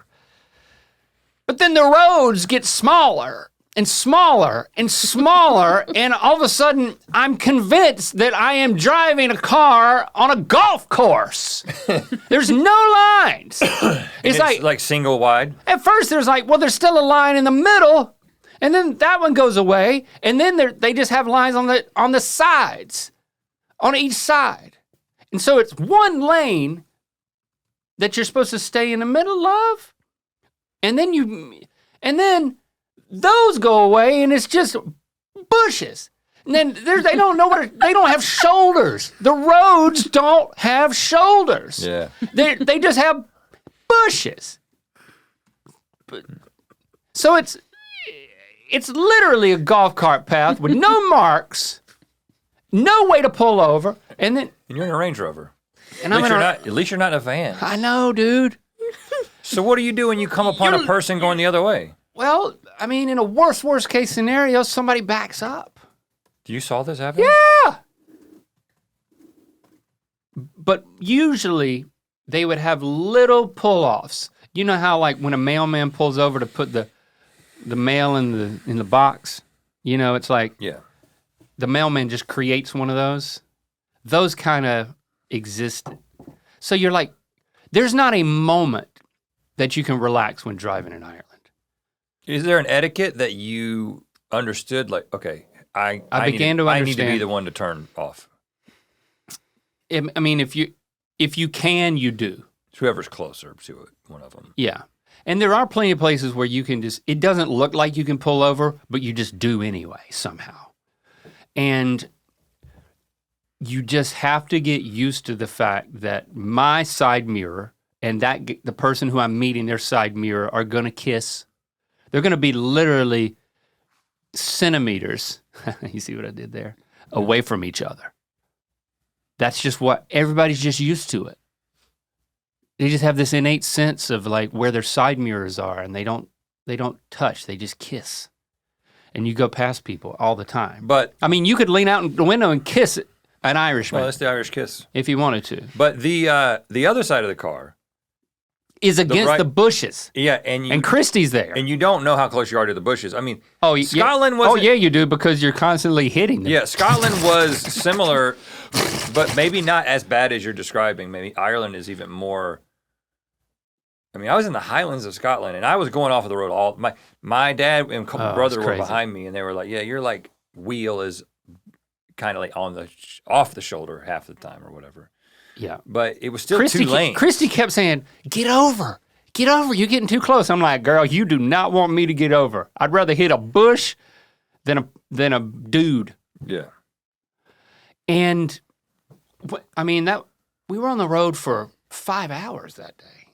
But then the roads get smaller and smaller and smaller, and all of a sudden, I'm convinced that I am driving a car on a golf course. There's no lines. It's like single wide. At first, there's there's still a line in the middle, and then that one goes away, and then they just have lines on the sides, on each side. And so it's one lane that you're supposed to stay in the middle of, and then those go away, and it's just bushes. And then they don't have shoulders. The roads don't have shoulders. Yeah. They just have bushes. So it's literally a golf cart path with no marks, no way to pull over, and you're in a Range Rover. And at least you're not in a van. I know, dude. So what do you do when you come upon a person going the other way? Well, I mean, in a worst case scenario, somebody backs up. You saw this happen? Yeah. But usually they would have little pull-offs. You know how when a mailman pulls over to put the mail in the box? You know, it's yeah. The mailman just creates one of those. Those kind of exist. So you're there's not a moment that you can relax when driving in Ireland. Is there an etiquette that you understood? Okay, I began to understand. I need to be the one to turn off. I mean, if you can, you do. It's whoever's closer to it, one of them. Yeah. And there are plenty of places where you can it doesn't look like you can pull over, but you just do anyway, somehow. And you just have to get used to the fact that my side mirror and the person who I'm meeting, their side mirror, are going to kiss. They're going to be literally centimeters, you see what I did there, away from each other. That's just what, everybody's just used to it. They just have this innate sense of where their side mirrors are, and they don't touch, they just kiss. And you go past people all the time. But I mean, you could lean out the window and kiss an Irishman. Well, that's the Irish kiss. If you wanted to. But the other side of the car is against the bushes. Yeah, and Christy's there. And you don't know how close you are to the bushes. I mean, Scotland was. Oh yeah, you do, because you're constantly hitting them. Yeah, Scotland was similar, but maybe not as bad as you're describing. Maybe Ireland is even more. I mean, I was in the Highlands of Scotland, and I was going off of the road all. My dad and brother were behind me, and they were like, "Yeah, your wheel is kind of on off the shoulder half the time, or whatever." Yeah, but it was still 2 lanes. Christy kept saying, "Get over, you're getting too close." I'm like, "Girl, you do not want me to get over. I'd rather hit a bush than a dude." Yeah. And I mean, we were on the road for 5 hours that day,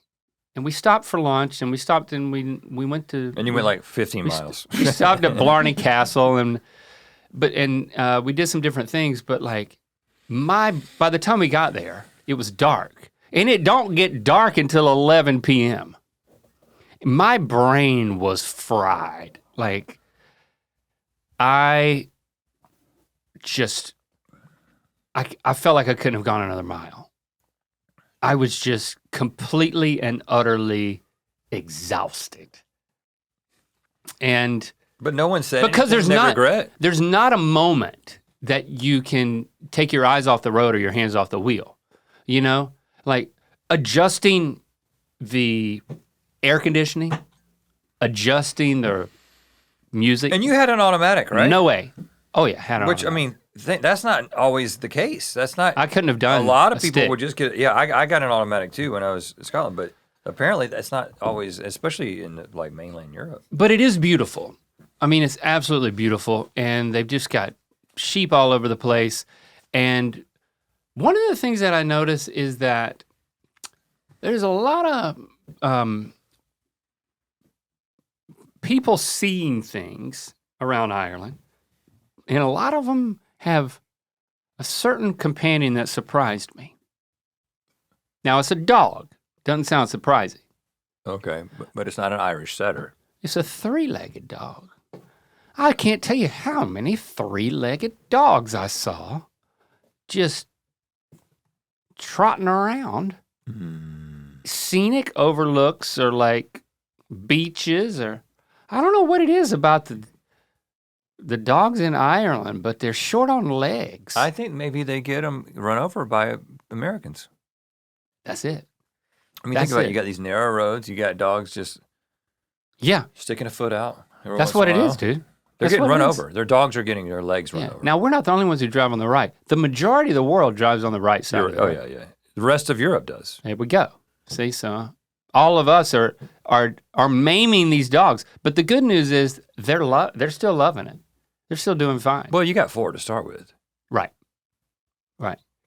and we stopped for lunch, and we stopped and we went to. And you went 15 miles. We stopped at Blarney Castle, and we did some different things, but by the time we got there, it was dark. And it don't get dark until 11 p.m. My brain was fried. I felt like I couldn't have gone another mile. I was just completely and utterly exhausted. But no one said because there's no regret. There's not a moment that you can take your eyes off the road or your hands off the wheel. You know, adjusting the air conditioning, adjusting the music. And you had an automatic, right? No way. Oh yeah, had an automatic. Which, I mean, that's not always the case. That's not. I couldn't have done. A lot of people would just get. Yeah, I got an automatic too when I was in Scotland, but apparently that's not always, especially in mainland Europe. But it is beautiful. I mean, it's absolutely beautiful, and they've just got sheep all over the place. And one of the things that I notice is that there's a lot of people seeing things around Ireland, and a lot of them have a certain companion that surprised me. Now, it's a dog. Doesn't sound surprising. Okay, but it's not an Irish setter. It's a three-legged dog. I can't tell you how many three-legged dogs I saw just trotting around. Scenic overlooks or like beaches or I don't know what it is about the dogs in Ireland, but they're short on legs. I think maybe they get them run over by Americans. That's it. I mean, That's think about it. it. You got these narrow roads. You got dogs just Yeah, sticking a foot out. that's what it is, dude. They're That's getting what run it is. over. Their dogs are getting their legs run Yeah. over. Now, we're not the only ones who drive on the right. The majority of the world drives on the right side. Of the Oh, road. yeah. The rest of Europe does. There we go. See, so all of us are maiming these dogs. But the good news is they're still loving it. They're still doing fine. Well, you got 4 to start with. Right.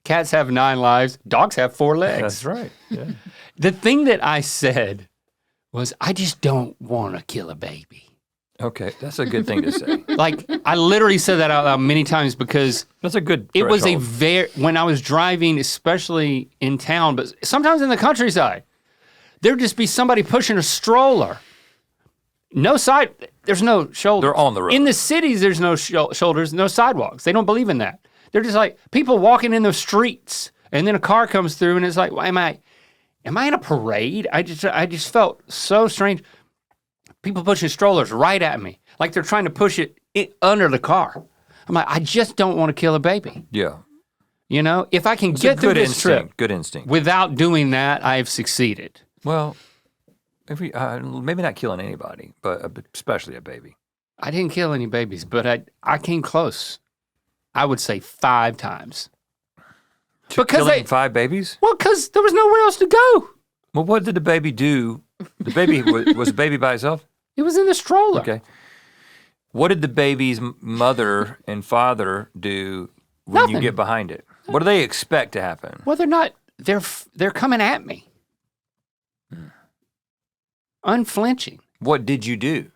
Cats have 9 lives. Dogs have 4 legs. That's right. Yeah. The thing that I said was, I just don't want to kill a baby. Okay, that's a good thing to say. Like, I literally said that out loud many times because That's a good it was a threshold. when I was driving, especially in town, but sometimes in the countryside, there'd just be somebody pushing a stroller. No side, there's no shoulders. They're on the road. In the cities, there's no shoulders, no sidewalks. They don't believe in that. They're just like people walking in the streets, and then a car comes through, and it's like, well, am I in a parade? I just felt so strange. People pushing strollers right at me, like they're trying to push it under the car. I'm like, I just don't want to kill a baby. Yeah. You know, if I can It's get a through good this instinct. trip Good instinct. without doing that, I've succeeded. Well, maybe not killing anybody, but especially a baby. I didn't kill any babies, but I came close. I would say 5 times. Killing 5 babies? Well, because there was nowhere else to go. Well, what did the baby do? The baby was the baby by itself? It was in the stroller. Okay. What did the baby's mother and father do when you Nothing. get behind it? What do they expect to happen? Well, they're not. They're coming at me. Unflinching. What did you do?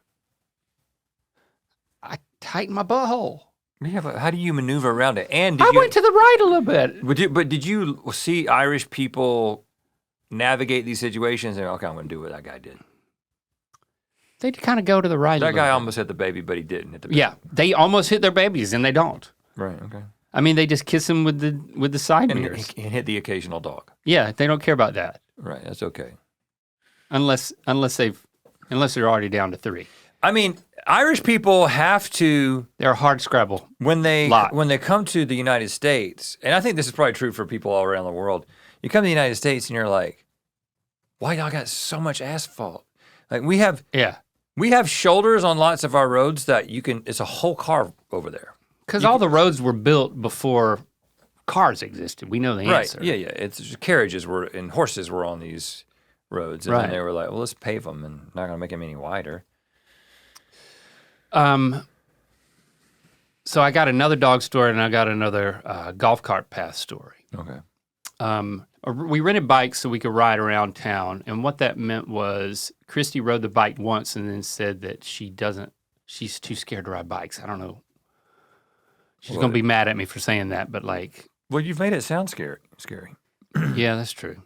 I tightened my butthole. Yeah, but how do you maneuver around it? And I went to the right a little bit. But did you see Irish people navigate these situations and okay, I'm going to do what that guy did? They kind of go to the right. That guy almost hit the baby, but he didn't hit the baby. Yeah, they almost hit their babies, and they don't. Right. Okay. I mean, they just kiss them with the side And mirrors. hit the occasional dog. Yeah, they don't care about that Right. That's okay. unless they're already down to 3. I mean, Irish people have to They're a hard scrabble. when they Lot. come to the United States, and I think this is probably true for people all around the world. You come to the United States and you're like, why y'all got so much asphalt? Like we have shoulders on lots of our roads that it's a whole car over there. Because all the roads were built before cars existed. We know the answer. Right. Yeah. It's carriages and horses were on these roads. And then they were like, well, let's pave them and not going to make them any wider. So I got another dog story and I got another golf cart path story. Okay. We rented bikes so we could ride around town. And what that meant was Christy rode the bike once and then said that she's too scared to ride bikes. I don't know. She's going to be mad at me for saying that, but like. Well, you've made it sound scary. Yeah, that's true.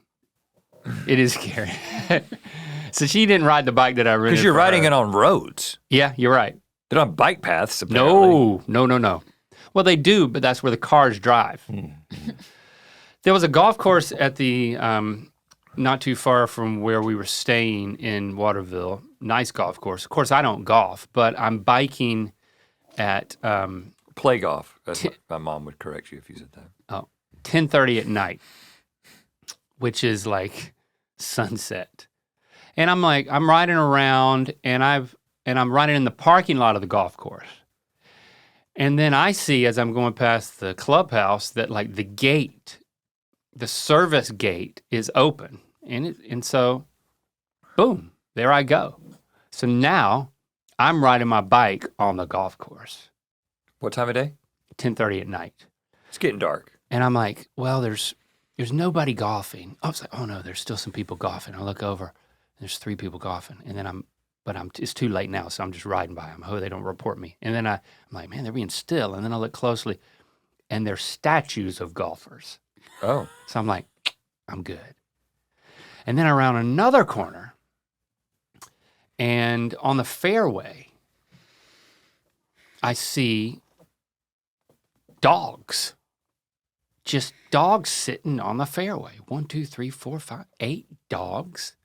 It is scary. So she didn't ride the bike that I rented. Because you're for riding her. it on roads. Yeah, you're right. They're on bike paths, apparently. No. Well, they do, but that's where the cars drive. There was a golf course at the, not too far from where we were staying in Waterville. Nice golf course. Of course, I don't golf, but I'm biking at Play golf. That's my mom would correct you if you said that. 10:30 at night, which is like sunset. And I'm riding around, and I'm riding in the parking lot of the golf course. And then I see, as I'm going past the clubhouse, that like the gate, the service gate is open. And so, boom, there I go. So now I'm riding my bike on the golf course, What time of day? 10:30 at night. It's getting dark. And I'm like, well, there's nobody golfing. I was like, oh no, there's still some people golfing. I look over, there's 3 people golfing. And then it's too late now, so I'm just riding by them. I hope they don't report me. And then I'm like, man, they're being still. And then I look closely, and they're statues of golfers. Oh. So I'm like, I'm good. And then around another corner, and on the fairway, I see dogs. Just dogs sitting on the fairway. 1, 2, 3, 4, 5, 8 dogs.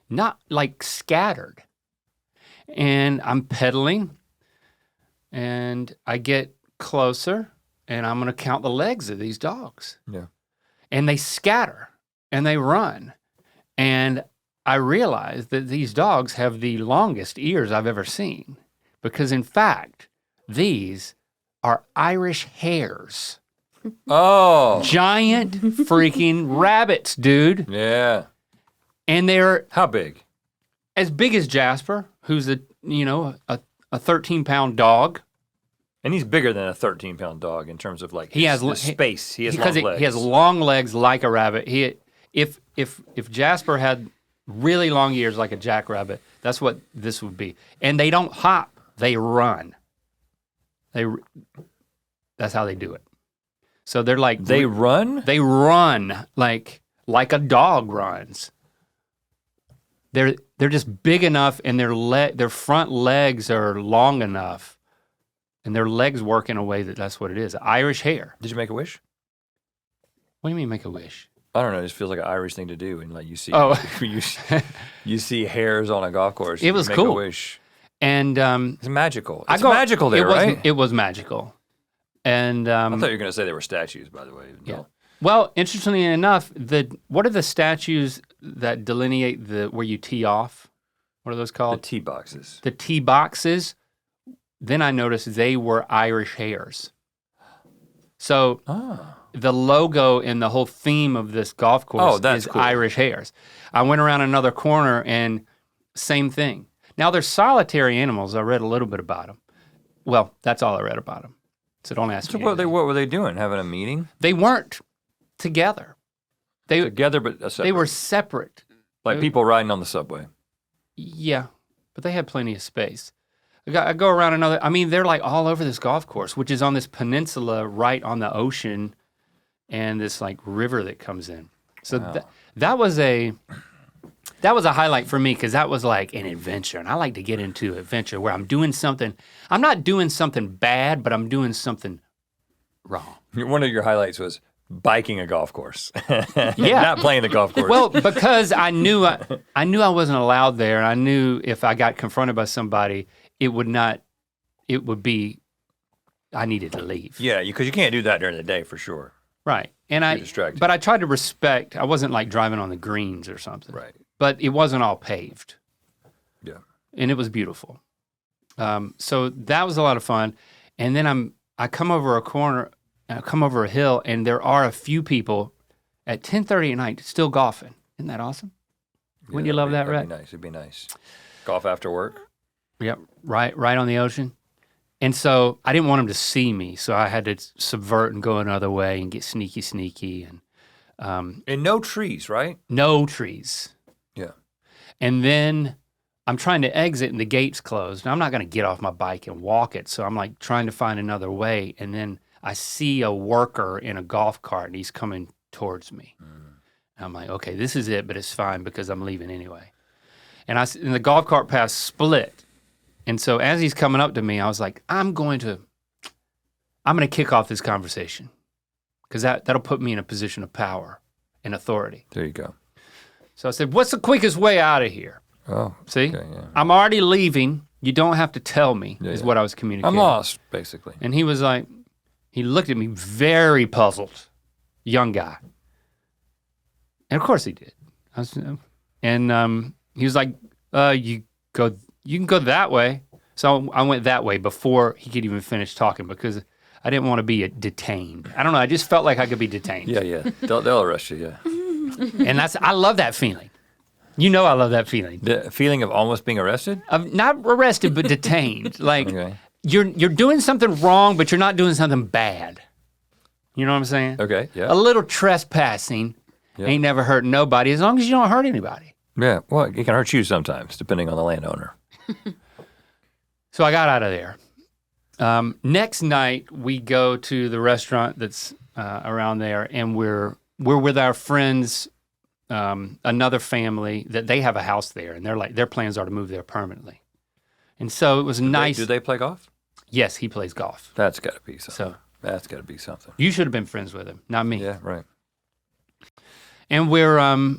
Not like scattered. And I'm pedaling, and I get closer, and I'm gonna count the legs of these dogs. Yeah. And they scatter, and they run. And I realize that these dogs have the longest ears I've ever seen. Because in fact, these are Irish hares. Oh. Giant freaking rabbits, dude. Yeah. And they're How big? as big as Jasper, who's a 13-pound dog. And he's bigger than a 13-pound dog in terms of like He has his space. He has because long legs. he has long legs like a rabbit. If Jasper had really long ears like a jackrabbit, that's what this would be. And they don't hop; they run. That's how they do it. So they're like They run? They run like a dog runs. They're just big enough, and their front legs are long enough, and their legs work in a way that's what it is. Irish hare. Did you make a wish? What do you mean make a wish? I don't know. It just feels like an Irish thing to do, and like you see, Oh. you see hares on a golf course. It was you make cool. a wish. And It's magical. It's magical there, right? It was magical. And I thought you were going to say they were statues, by the way. No. yeah. Well, interestingly enough, what are the statues that delineate where you tee off? What are those The called? tee boxes. The tee boxes. Then I noticed they were Irish hares. So the logo and the whole theme of this golf course is cool. Irish hares. I went around another corner and same thing. Now they're solitary animals. I read a little bit about them. Well, that's all I read about them. So don't ask So me. what were they doing? Having a meeting? They weren't together. Together, but separate. They were separate. like people riding on the subway. Yeah, but they had plenty of space. I go around another. I mean, they're like all over this golf course, which is on this peninsula right on the ocean, and this like river that comes in. So that was a highlight for me because that was like an adventure, and I like to get into adventure where I'm doing something. I'm not doing something bad, but I'm doing something wrong. One of your highlights was biking a golf course. Yeah. Not playing the golf course. Well, because I knew I wasn't allowed there, and I knew if I got confronted by somebody, I needed to leave. yeah, because you can't do that during the day for sure. Right. And You're distracted. but I tried to respect, I wasn't like driving on the greens or something. Right. But it wasn't all paved. Yeah. And it was beautiful. So that was a lot of fun. And then I come over a corner, I come over a hill, and there are a few people at 10:30 at night still golfing. Isn't that awesome? Wouldn't you love that, Rhett? It'd be nice. It'd be nice. Golf after work. Yep, right on the ocean. And so I didn't want them to see me, so I had to subvert and go another way and get sneaky, and And no trees, right? no trees. Yeah. And then I'm trying to exit and the gate's closed. And I'm not going to get off my bike and walk it, so I'm like trying to find another way. And then I see a worker in a golf cart, and he's coming towards me. And I'm like, okay, this is it, but it's fine because I'm leaving anyway. And the golf cart path split. And so as he's coming up to me, I was like, I'm going to kick off this conversation because that'll put me in a position of power and authority. There you go. So I said, what's the quickest way out of here? Oh. See, Okay, yeah. I'm already leaving. You don't have to tell me is yeah. what I was communicating. I'm lost, basically. And he was like, he looked at me very puzzled, young guy. And of course he did. He was like, you can go that way. So I went that way before he could even finish talking because I didn't want to be detained. I don't know. I just felt like I could be detained. Yeah. They'll arrest you, yeah. And I love that feeling. You know I love that feeling. The feeling of almost being arrested? Of not arrested, but detained. Like Okay. you're doing something wrong, but you're not doing something bad. You know what I'm saying? Okay, yeah. A little trespassing ain't never hurt nobody as long as you don't hurt anybody. Yeah, well, it can hurt you sometimes, depending on the landowner. So I got out of there. Next night, we go to the restaurant that's around there, and we're with our friends, another family that they have a house there, and their plans are to move there permanently. And so it was nice. Do they play golf? Yes, he plays golf. That's got to be something. So That's got to be something. you should have been friends with him, not me. Yeah, right. And we're, of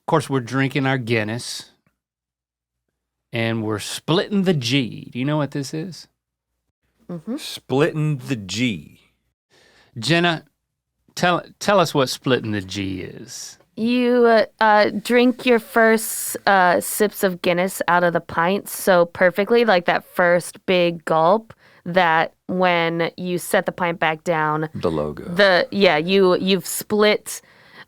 course, we're drinking our Guinness, and we're splitting the G. Do you know what this is? Splitting the G. Jenna, tell us what splitting the G is. You drink your first sips of Guinness out of the pint so perfectly, like that first big gulp, that when you set the pint back down, The logo. you've split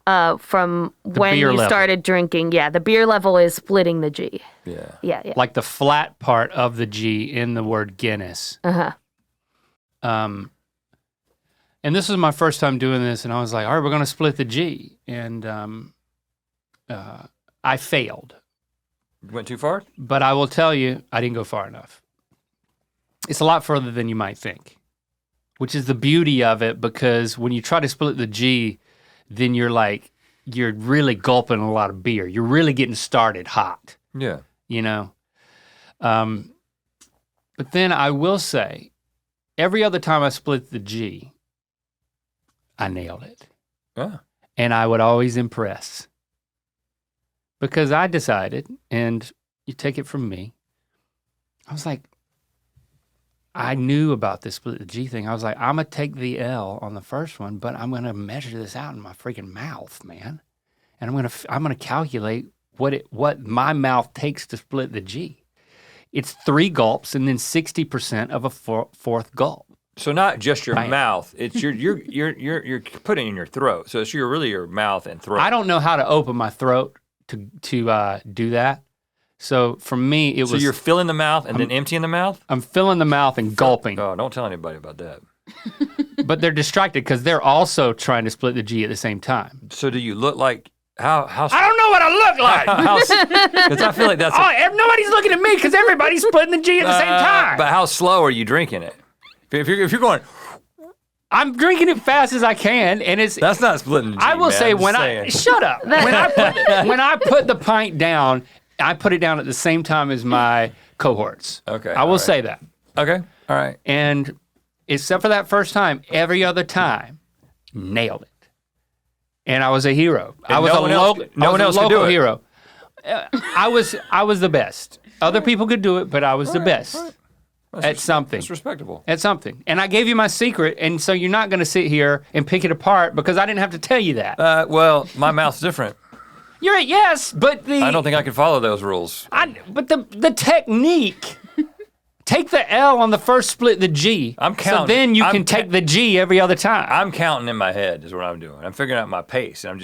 from when beer you level. started drinking. Yeah, the beer level is splitting the G. Yeah. Yeah. Like the flat part of the G in the word Guinness. And this was my first time doing this, and I was like, all right, we're gonna split the G. And I failed. Went too far? But I will tell you, I didn't go far enough. It's a lot further than you might think, which is the beauty of it, because when you try to split the G, then you're really gulping a lot of beer. You're really getting started hot, Yeah. you know? But then I will say, every other time I split the G, I nailed it. Yeah. And I would always impress. Because I decided, and you take it from me, I was like, I knew about this split the G thing. I was like, I'm gonna take the L on the first one, but I'm gonna measure this out in my freaking mouth, man. And I'm gonna calculate what my mouth takes to split the G. It's 3 gulps and then 60% of a fourth gulp. So not just your Right. mouth, it's you're putting it in your throat. So it's really your mouth and throat. I don't know how to open my throat to do that. So for me, it So was. you're filling the mouth and then emptying the mouth? I'm filling the mouth and gulping, Oh, don't tell anybody about that. but they're distracted because they're also trying to split the G at the same time. So do you look like how I don't know what I look like. because I feel like that's Nobody's looking at me because everybody's splitting the G at the same time. But how slow are you drinking it? If you're going, I'm drinking it fast as I can, and it's. that's not splitting the G, I will man. say I'm when just shut up. When I put the pint down, I put it down at the same time as my cohorts. Okay, I will all right. say that. Okay, all right. And except for that first time, every other time, nailed it. And I was a hero. I was no a one else- local. no one else could do local it. hero. I was the best. Other people could do it, but I was the best at something. It's respectable. At something. And I gave you my secret, and so you're not going to sit here and pick it apart because I didn't have to tell you that. Well, my mouth's different. You're yes, but I don't think I can follow those rules. But the technique. Take the L on the first split the G. I'm So counting. then you I'm can take the G every other time. I'm counting in my head is what I'm doing. I'm figuring out my pace and I'm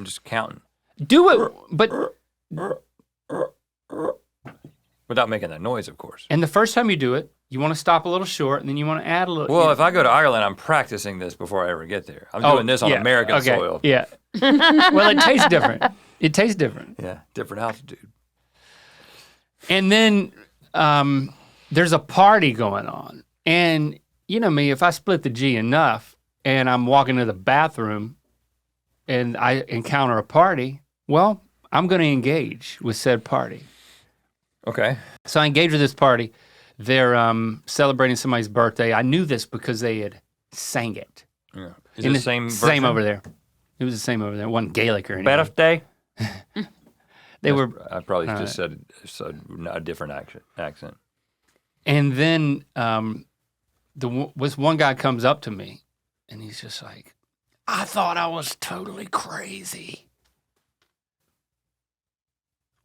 just counting Do it, but without making that noise, of course. and the first time you do it, you want to stop a little short, and then you want to add a little. Well, if I go to Ireland, I'm practicing this before I ever get there. I'm doing this on yeah, American okay, soil. Yeah. Well, it tastes different. It tastes different. Yeah, different altitude. And then there's a party going on. And you know me, if I split the G enough and I'm walking to the bathroom and I encounter a party, well, I'm going to engage with said party. Okay. So I engage with this party. They're celebrating somebody's birthday. I knew this because they had sang it. Yeah. Is In it the the same Same version? over there. It was the same over there. It wasn't Gaelic or anything. Birthday? They were, I probably just said a different accent. and then one guy comes up to me, and he's just like, "I thought I was totally crazy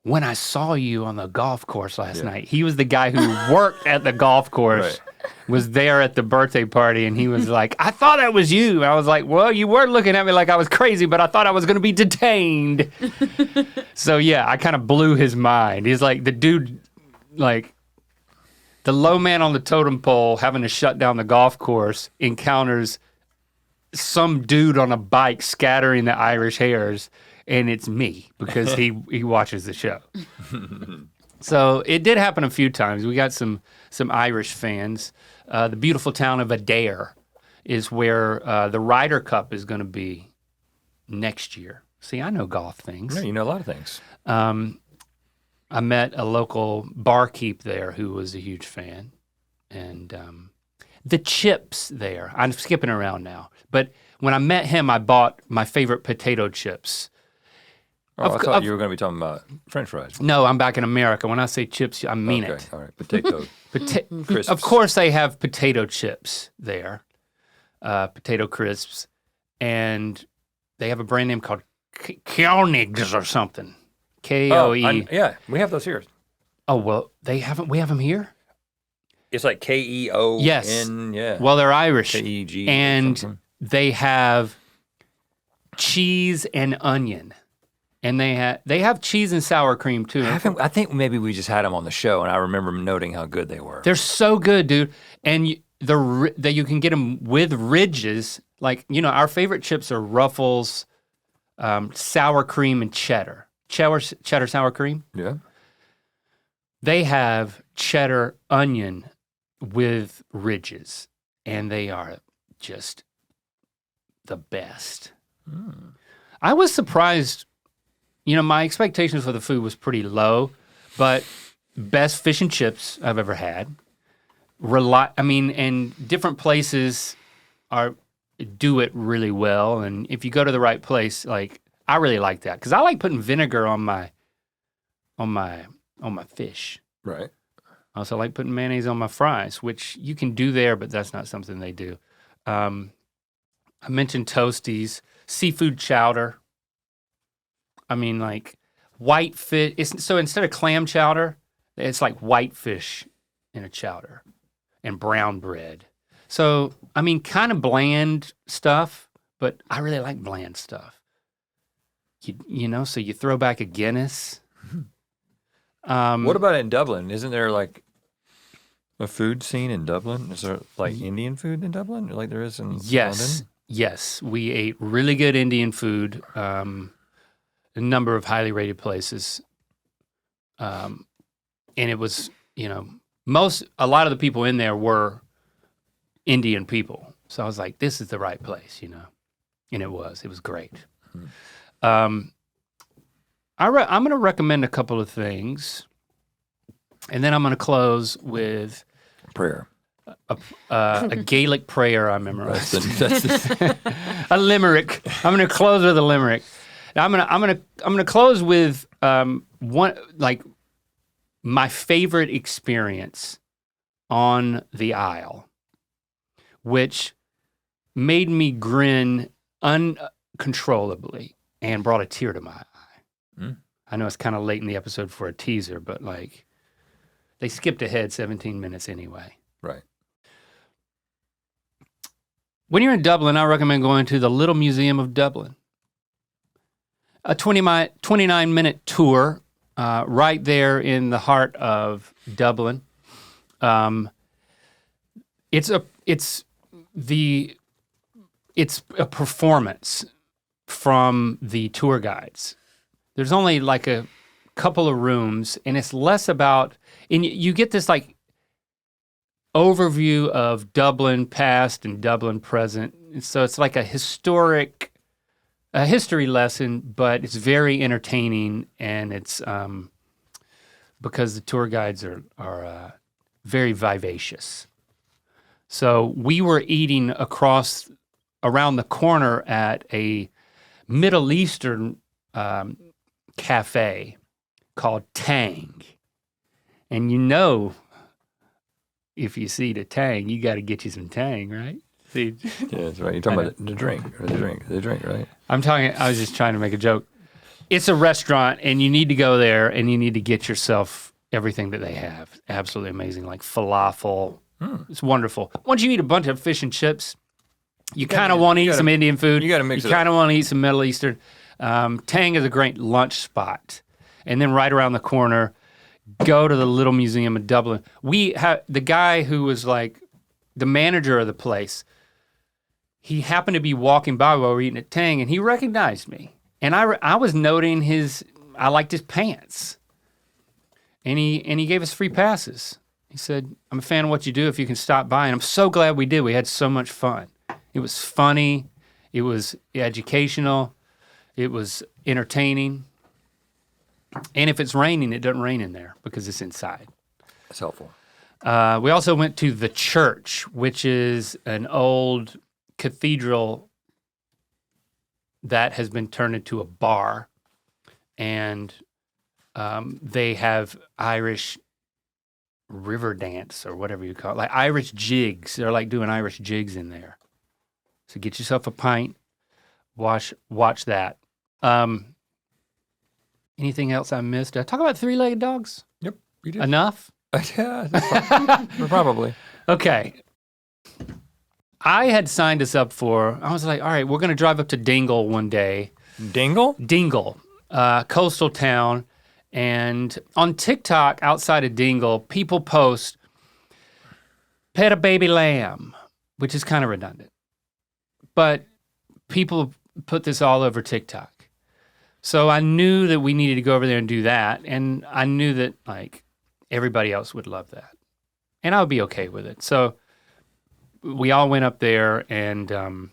when I saw you on the golf course last night." He was the guy who worked at the golf course. Right. was there at the birthday party, and he was like, I thought that was you. I was like, well, you were looking at me like I was crazy, but I thought I was going to be detained. So yeah, I kind of blew his mind. He's like, the dude, like, the low man on the totem pole having to shut down the golf course encounters some dude on a bike scattering the Irish hares, and it's me because he watches the show. So it did happen a few times. We got some Irish fans. The beautiful town of Adair is where the Ryder Cup is going to be next year. See, I know golf things. Yeah, you know a lot of things. I met a local barkeep there who was a huge fan. And the chips there, I'm skipping around now, but when I met him, I bought my favorite potato chips. Oh, I thought you were going to be talking about French fries. No, I'm back in America. When I say chips, I mean it. Okay, all right. Potato crisps. Of course, they have potato chips there, potato crisps, and they have a brand name called Koenigs or something. K-O-E. Yeah, we have those here. Oh, well, we have them here? It's like K-E-O-N, Yes. yeah. Well, they're Irish. K-E-G. And they have cheese and onion. And they have cheese and sour cream too. I think maybe we just had them on the show, and I remember noting how good they were. They're so good, dude. And that you can get them with ridges. Like, our favorite chips are Ruffles, sour cream, and cheddar. Cheddar sour cream. Yeah. They have cheddar onion with ridges, and they are just the best. I was surprised. My expectations for the food was pretty low, but best fish and chips I've ever had. And different places do it really well, and if you go to the right place, like, I really like that because I like putting vinegar on my fish. Right. I also like putting mayonnaise on my fries, which you can do there, but that's not something they do. I mentioned Toasties, seafood chowder. Like white fish. So instead of clam chowder, it's like white fish in a chowder and brown bread. So, kind of bland stuff, but I really like bland stuff. So you throw back a Guinness. What about in Dublin? Isn't there like a food scene in Dublin? Is there like Indian food in Dublin, like there is in London? Yes. We ate really good Indian food. A number of highly rated places. And it was, a lot of the people in there were Indian people. So I was like, this is the right place, and it was great. I'm going to recommend a couple of things, and then I'm going to close with prayer. A Gaelic prayer I memorized. A limerick. I'm going to close with a limerick. Now I'm going to close with one, like, my favorite experience on the Isle, which made me grin uncontrollably and brought a tear to my eye. I know it's kind of late in the episode for a teaser, but like, they skipped ahead 17 minutes anyway. Right. When you're in Dublin, I recommend going to the Little Museum of Dublin. A 29-minute tour right there in the heart of Dublin. It's a performance from the tour guides. There's only like a couple of rooms, and it's less about, and you get this like overview of Dublin past and Dublin present. And so it's like a history lesson, but it's very entertaining, and it's because the tour guides are very vivacious. So we were eating around the corner at a Middle Eastern cafe called Tang. And if you see the Tang, you got to get you some Tang, right? See? Yeah, that's right. You're talking about the drink, right? I was just trying to make a joke. It's a restaurant, and you need to go there, and you need to get yourself everything that they have. Absolutely amazing, like falafel It's wonderful. Once you eat a bunch of fish and chips, you kind of want to eat some Indian food. You got to mix it You kind up. of want to eat some Middle Eastern. Tang is a great lunch spot. And then right around the corner, go to the Little Museum of Dublin. We have the guy who was like the manager of the place. He happened to be walking by while we were eating at Tang, and he recognized me. And I was noting I liked his pants. And he gave us free passes. He said, I'm a fan of what you do if you can stop by. And I'm so glad we did. We had so much fun. It was funny. It was educational. It was entertaining. And if it's raining, it doesn't rain in there because it's inside. That's helpful. We also went to the church, which is an old cathedral that has been turned into a bar. And they have Irish river dance or whatever you call it, like Irish jigs. They're like doing Irish jigs in there. So get yourself a pint, watch that. Anything else I missed? Did I talk about three-legged dogs? Yep, you did. Enough? Yeah, probably. Okay. I had signed us up I was like, all right, we're going to drive up to Dingle one day. Dingle? Dingle, coastal town. And on TikTok, outside of Dingle, people post, pet a baby lamb, which is kind of redundant. But people put this all over TikTok. So I knew that we needed to go over there and do that. And I knew that like everybody else would love that. And I would be okay with it. So we all went up there and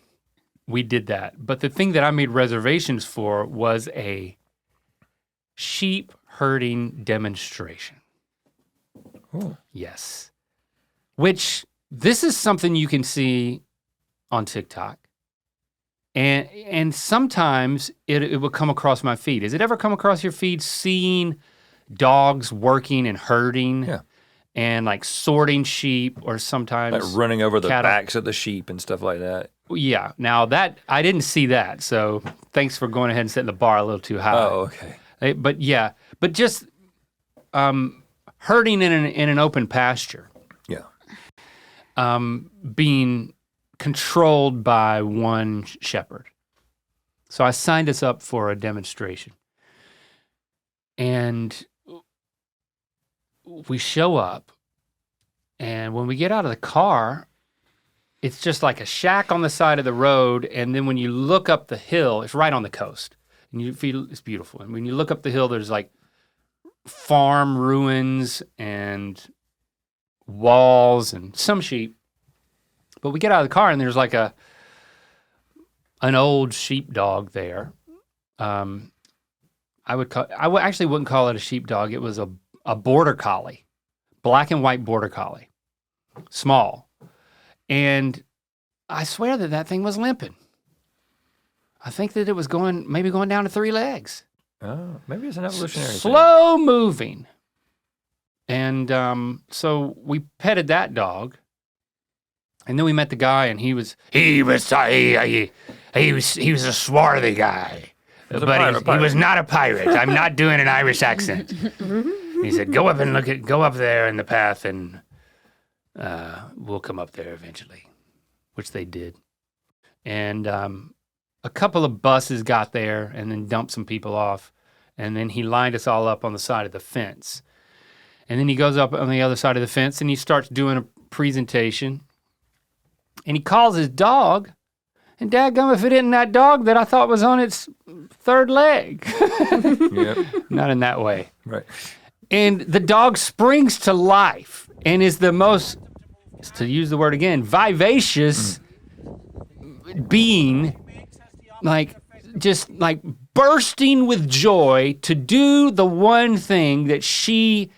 we did that. But the thing that I made reservations for was a sheep herding demonstration. Ooh. Yes. Which this is something you can see on TikTok. And sometimes it will come across my feed. Has it ever come across your feed seeing dogs working and herding? Yeah. And like sorting sheep or sometimes Like running over the cattle. backs of the sheep and stuff like that. Yeah. Now that I didn't see that. So thanks for going ahead and setting the bar a little too high. Oh, okay. But yeah, but just herding in an open pasture. Yeah. Being controlled by one shepherd. So I signed us up for a demonstration. And we show up, and when we get out of the car, it's just like a shack on the side of the road, and then when you look up the hill, it's right on the coast. And you feel it's beautiful. And when you look up the hill, there's like farm ruins and walls and some sheep. But we get out of the car and there's like an old sheepdog there. I actually wouldn't call it a sheepdog. It was a border collie, black and white border collie, small. And I swear that thing was limping. I think that it was maybe going down to 3 legs. Oh, maybe it's an evolutionary thing. Slow moving. And so we petted that dog. And then we met the guy, and he was a swarthy guy, was a but pirate. he was not a pirate. I'm not doing an Irish accent. He said, "Go up there in the path, and we'll come up there eventually," which they did. And a couple of buses got there, and then dumped some people off, and then he lined us all up on the side of the fence, and then he goes up on the other side of the fence, and he starts doing a presentation. And he calls his dog, and dadgum if it isn't that dog that I thought was on its 3rd leg. Yep. Not in that way. Right. And the dog springs to life and is the most, to use the word again, vivacious being, like just like bursting with joy to do the one thing that she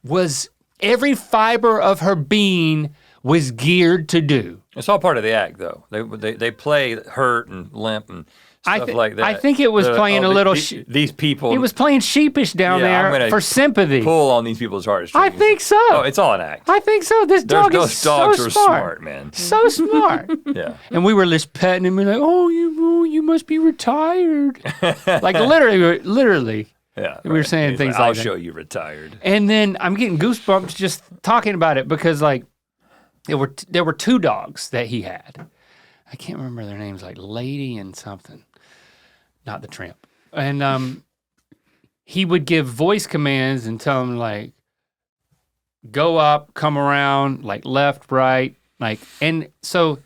was, every fiber of her being was geared to do. It's all part of the act, though. They play hurt and limp and stuff like that. I think it was playing a little. These people. It was playing sheepish down I'm there gonna for sympathy. Pull on these people's heartstrings. I think so. Oh, it's all an act. I think so. Those dogs so are smart. smart, man. So smart. Yeah. And we were just petting him and like, oh, you must be retired. Like literally. Yeah. We were saying He's things I'll like that. show you retired. And then I'm getting goosebumps just talking about it because like there were two dogs that he had. I can't remember their names, like Lady and something. Not the Tramp. And he would give voice commands and tell them like, go up, come around, like left, right, like, and so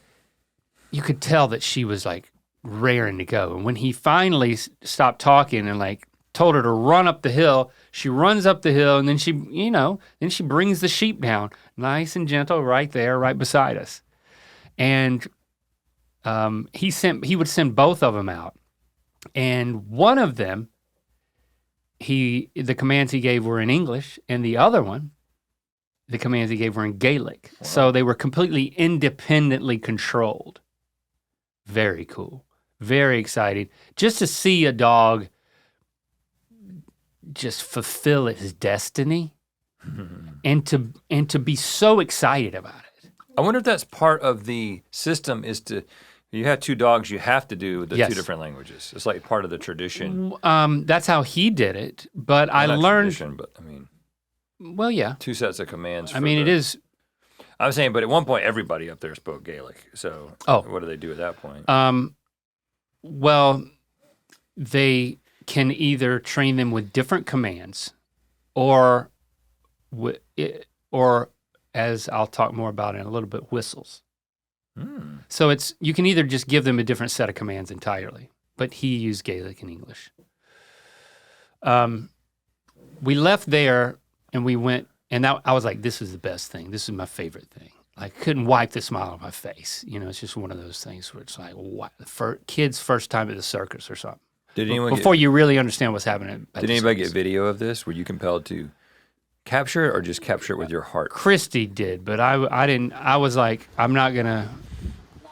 you could tell that she was like raring to go. And when he finally stopped talking and like told her to run up the hill, she runs up the hill and then she, then she brings the sheep down, nice and gentle, right there, right beside us. And he would send both of them out. And one of them, the commands he gave were in English, and the other one, the commands he gave were in Gaelic. Wow. So they were completely independently controlled. Very cool. Very exciting. Just to see a dog just fulfill its destiny and to be so excited about it. I wonder if that's part of the system is you have two dogs, you have to do the two different languages. It's like part of the tradition. That's how he did it, but I learned. Tradition, but I mean, well, yeah. Two sets of commands. It is. I was saying, but at one point, everybody up there spoke Gaelic. So what do they do at that point? Well, they can either train them with different commands or as I'll talk more about in a little bit, whistles. So you can either just give them a different set of commands entirely, but he used Gaelic and English. We left there and we went, and I was like, this is the best thing. This is my favorite thing. I couldn't wipe the smile on my face. It's just one of those things where it's like, what? Kids' first time at the circus or something. Did anyone before you really understand what's happening? Did anybody get video of this? Were you compelled to capture it or just capture it with your heart? Christy did, but I didn't. I was like, I'm not gonna.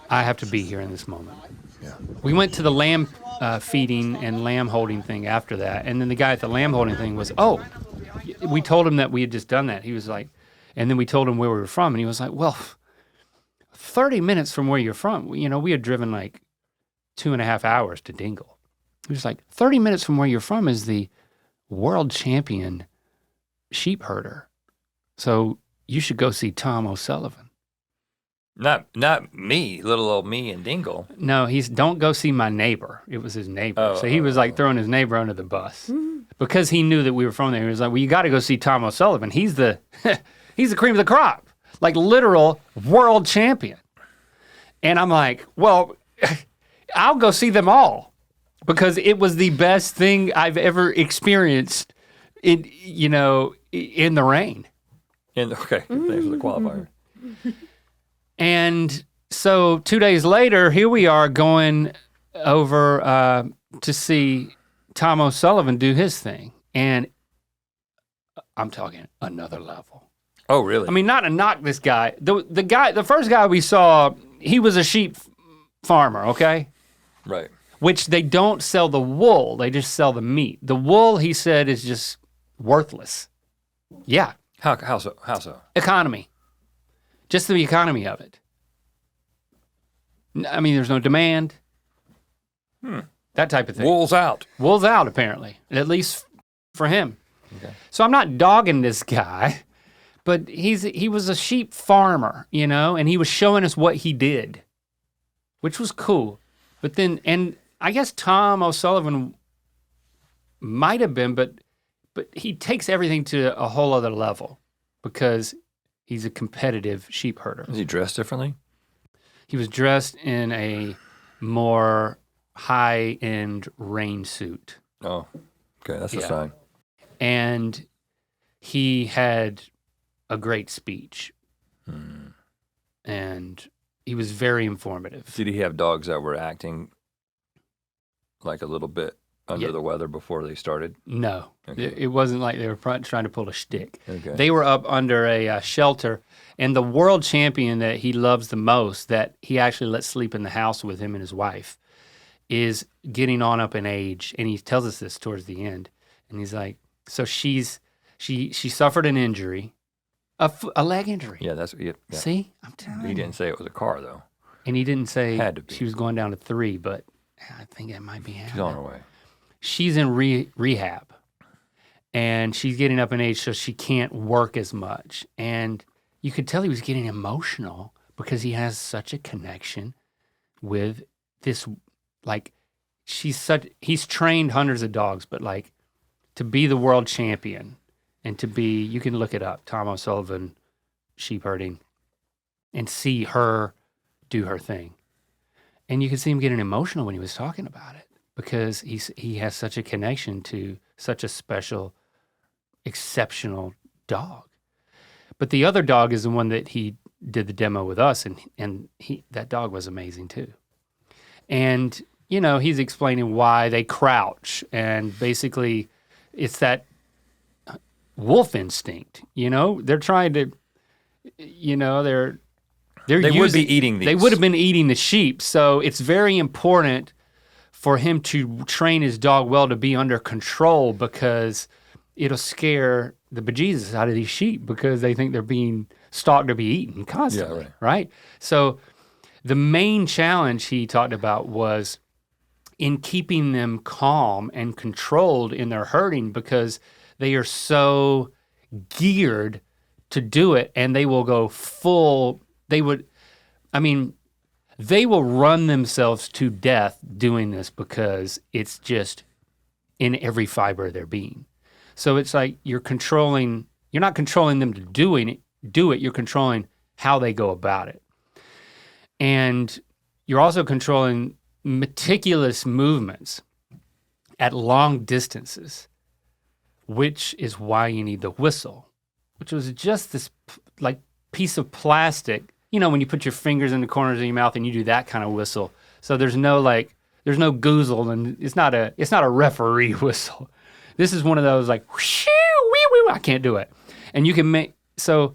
I have to be here in this moment. Yeah. We went to the lamb feeding and lamb holding thing after that, and then the guy at the lamb holding thing was, we told him that we had just done that. He was like, and then we told him where we were from, and he was like, well, 30 minutes from where you're from, we had driven like 2.5 hours to Dingle. He was like, 30 minutes from where you're from is the world champion sheep herder. So you should go see Tom O'Sullivan. Not me, little old me in Dingle. No, don't go see my neighbor. It was his neighbor. So he was like throwing his neighbor under the bus. Because he knew that we were from there. He was like, well, you got to go see Tom O'Sullivan. He's the cream of the crop, like literal world champion. And I'm like, well, I'll go see them all because it was the best thing I've ever experienced in the rain. Thanks for the qualifier. And so 2 days later, here we are going over to see Tom O'Sullivan do his thing. And I'm talking another level. Oh, really? I mean, not to knock this guy. The first guy we saw, he was a sheep farmer, okay? Right. Which they don't sell the wool, they just sell the meat. The wool, he said, is just worthless. Yeah. How so? Economy. Just the economy of it. I mean, there's no demand. That type of thing. Wool's out. Wool's out, apparently, at least for him. Okay. So I'm not dogging this guy, but he was a sheep farmer, and he was showing us what he did, which was cool. But then, and I guess Tom O'Sullivan might have been, but he takes everything to a whole other level because he's a competitive sheep herder. Was he dressed differently? He was dressed in a more high-end rain suit. Oh, okay, that's a sign. And he had a great speech. And he was very informative. Did he have dogs that were acting like a little bit under the weather before they started? No. Okay. It wasn't like they were trying to pull a shtick. Okay. They were up under a shelter, and the world champion that he loves the most, that he actually lets sleep in the house with him and his wife, is getting on up in age. And he tells us this towards the end. And he's like, so she suffered an injury, a leg injury. Yeah, that's yeah. See? I'm telling you. He didn't say it was a car, though. And he didn't say Had to be. she was going down to 3, but I think that might be happening. She's on her way. She's in rehab, and she's getting up in age, so she can't work as much. And you could tell he was getting emotional because he has such a connection with this, like, he's trained hundreds of dogs, but like to be the world champion and to be, you can look it up, Tom O'Sullivan, sheepherding, and see her do her thing. And you could see him getting emotional when he was talking about it because he has such a connection to such a special, exceptional dog. But the other dog is the one that he did the demo with us, and that dog was amazing too. And, you know, he's explaining why they crouch, and basically it's that wolf instinct, you know? They're trying to, you know, they would be eating these. They would have been eating the sheep, so it's very important for him to train his dog well to be under control because it'll scare the bejesus out of these sheep because they think they're being stalked to be eaten constantly, right? So the main challenge he talked about was in keeping them calm and controlled in their herding because they are so geared to do it and they will go full, they will run themselves to death doing this because it's just in every fiber of their being. So it's like you're not controlling them to do it, you're controlling how they go about it. And you're also controlling meticulous movements at long distances, which is why you need the whistle, which was just this like piece of plastic, you know, when you put your fingers in the corners of your mouth and you do that kind of whistle. So there's no goozle, and it's not a referee whistle. This is one of those like, whoosh, wee, wee, I can't do it. And you can make, so,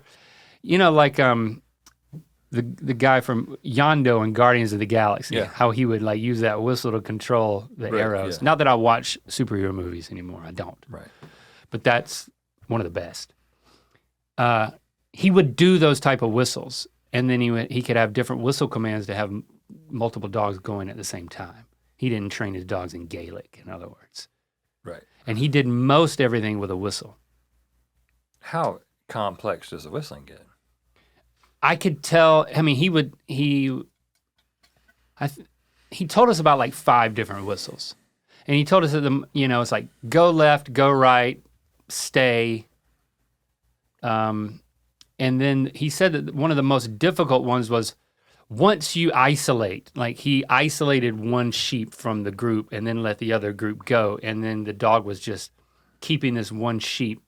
you know, like the guy from Yondo in Guardians of the Galaxy, how he would like use that whistle to control the arrows. Yeah. Not that I watch superhero movies anymore, I don't. Right. But that's one of the best. He would do those type of whistles, and then he could have different whistle commands to have multiple dogs going at the same time. He didn't train his dogs in Gaelic, in other words. Right. And he did most everything with a whistle. How complex does the whistling get? I could tell, I mean, he told us about like 5 different whistles. And he told us that, it's like go left, go right, stay. And then he said that one of the most difficult ones was once you isolate, like he isolated one sheep from the group and then let the other group go. And then the dog was just keeping this one sheep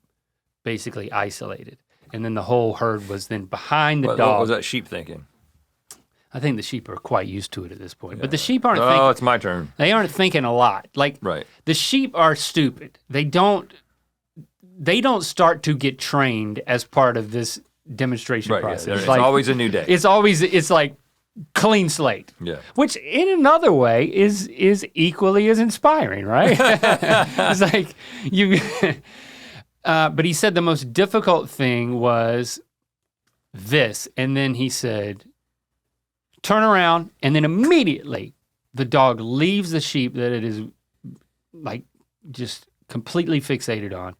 basically isolated. And then the whole herd was then behind the dog. What was that sheep thinking? I think the sheep are quite used to it at this point. Yeah. But the sheep aren't thinking. Oh, it's my turn. They aren't thinking a lot. Like, the sheep are stupid. They don't start to get trained as part of this demonstration process. Yeah. It's like, always a new day. It's like clean slate. Yeah. Which in another way is equally as inspiring, right? It's like you but he said the most difficult thing was this, and then he said, turn around, and then immediately the dog leaves the sheep that it is like just completely fixated on,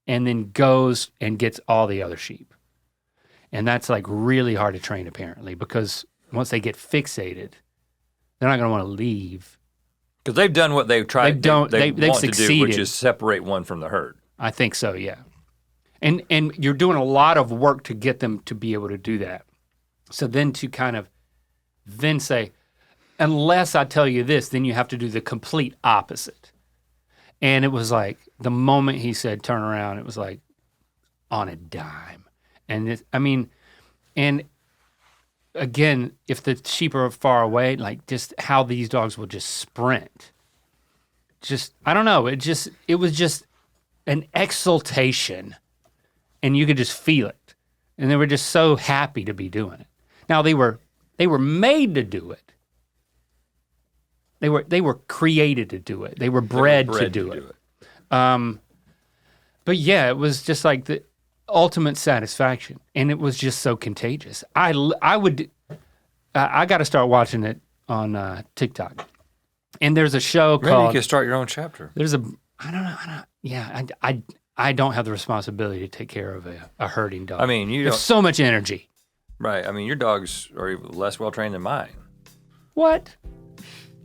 and then goes and gets all the other sheep. And that's like really hard to train apparently, because once they get fixated, they're not gonna wanna leave. Because they've done what they've tried, they've succeeded. To do, which is separate one from the herd. I think so, yeah. And you're doing a lot of work to get them to be able to do that. So then to kind of then say, unless I tell you this, then you have to do the complete opposite. And it was like, the moment he said turn around, it was like on a dime. And and again, if the sheep are far away, like just how these dogs will just sprint. Just, I don't know, it was just an exultation, and you could just feel it. And they were just so happy to be doing it. Now they were made to do it. They were created to do it. They were bred to do it. But yeah, it was just like the ultimate satisfaction, and it was just so contagious. I got to start watching it on TikTok. And there's a show called. You can start your own chapter. I don't know. Yeah, I don't have the responsibility to take care of a herding dog. I mean, you It's don't, so much energy. right. I mean, your dogs are less well trained than mine. What?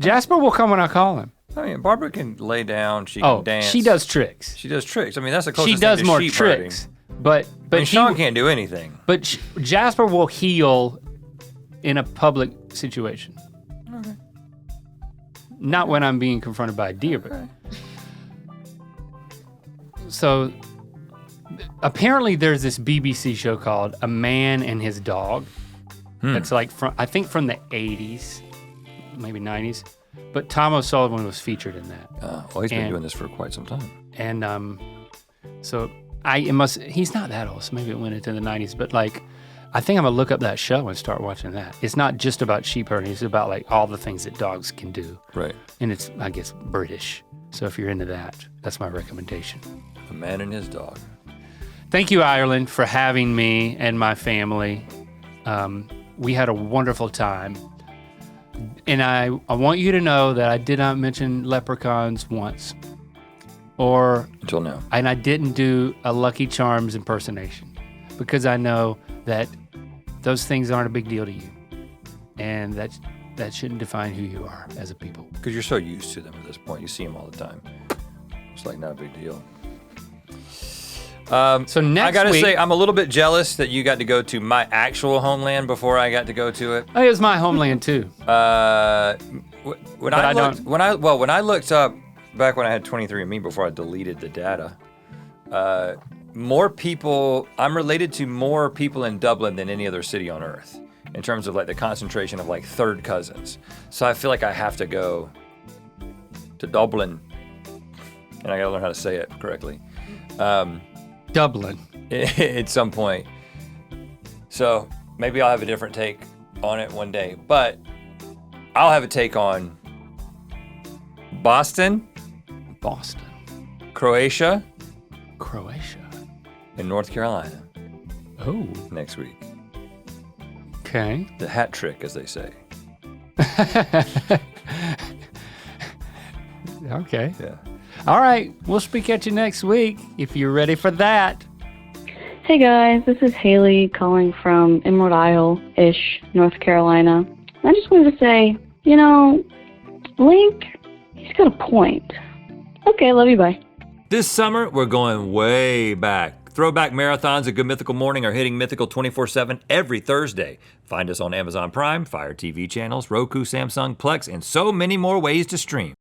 Jasper will come when I call him. I mean, Barbara can lay down. She can dance. She does tricks. She does tricks. I mean, that's the closest She does thing to more sheep tricks. herding. But I mean, he, Sean can't do anything. but Jasper will heel in a public situation. Okay. Not when I'm being confronted by a deer, but Okay. so apparently there's this BBC show called A Man and His Dog. That's like I think from the 80s, maybe 90s. But Tom O'Sullivan was featured in that. Well, he's been doing this for quite some time. And so he's not that old, so maybe it went into the 90s, but like I think I'm gonna look up that show and start watching that. It's not just about sheep herding, it's about like all the things that dogs can do. Right. And it's, I guess, British. So if you're into that, that's my recommendation. A Man and His Dog. Thank you, Ireland, for having me and my family. We had a wonderful time. And I want you to know that I did not mention leprechauns once. Until now. And I didn't do a Lucky Charms impersonation because I know that those things aren't a big deal to you. And that shouldn't define who you are as a people. Because you're so used to them at this point. You see them all the time. It's like not a big deal. So next I gotta week, say, I'm a little bit jealous that you got to go to my actual homeland before I got to go to it. oh, it was my homeland too. When I looked up back when I had 23andMe before I deleted the data, more people. I'm related to more people in Dublin than any other city on earth in terms of like the concentration of like third cousins. So I feel like I have to go to Dublin, and I gotta learn how to say it correctly. Dublin. At some point. So maybe I'll have a different take on it one day. But I'll have a take on Boston, Croatia, and North Carolina Oh, next week. okay. The hat trick, as they say. Okay. Yeah. All right. We'll speak at you next week if you're ready for that. Hey guys, this is Haley calling from Emerald Isle-ish, North Carolina. I just wanted to say, Link, he's got a point. Okay, love you, bye. This summer, we're going way back. Throwback marathons at Good Mythical Morning are hitting Mythical 24/7 every Thursday. Find us on Amazon Prime, Fire TV channels, Roku, Samsung, Plex, and so many more ways to stream.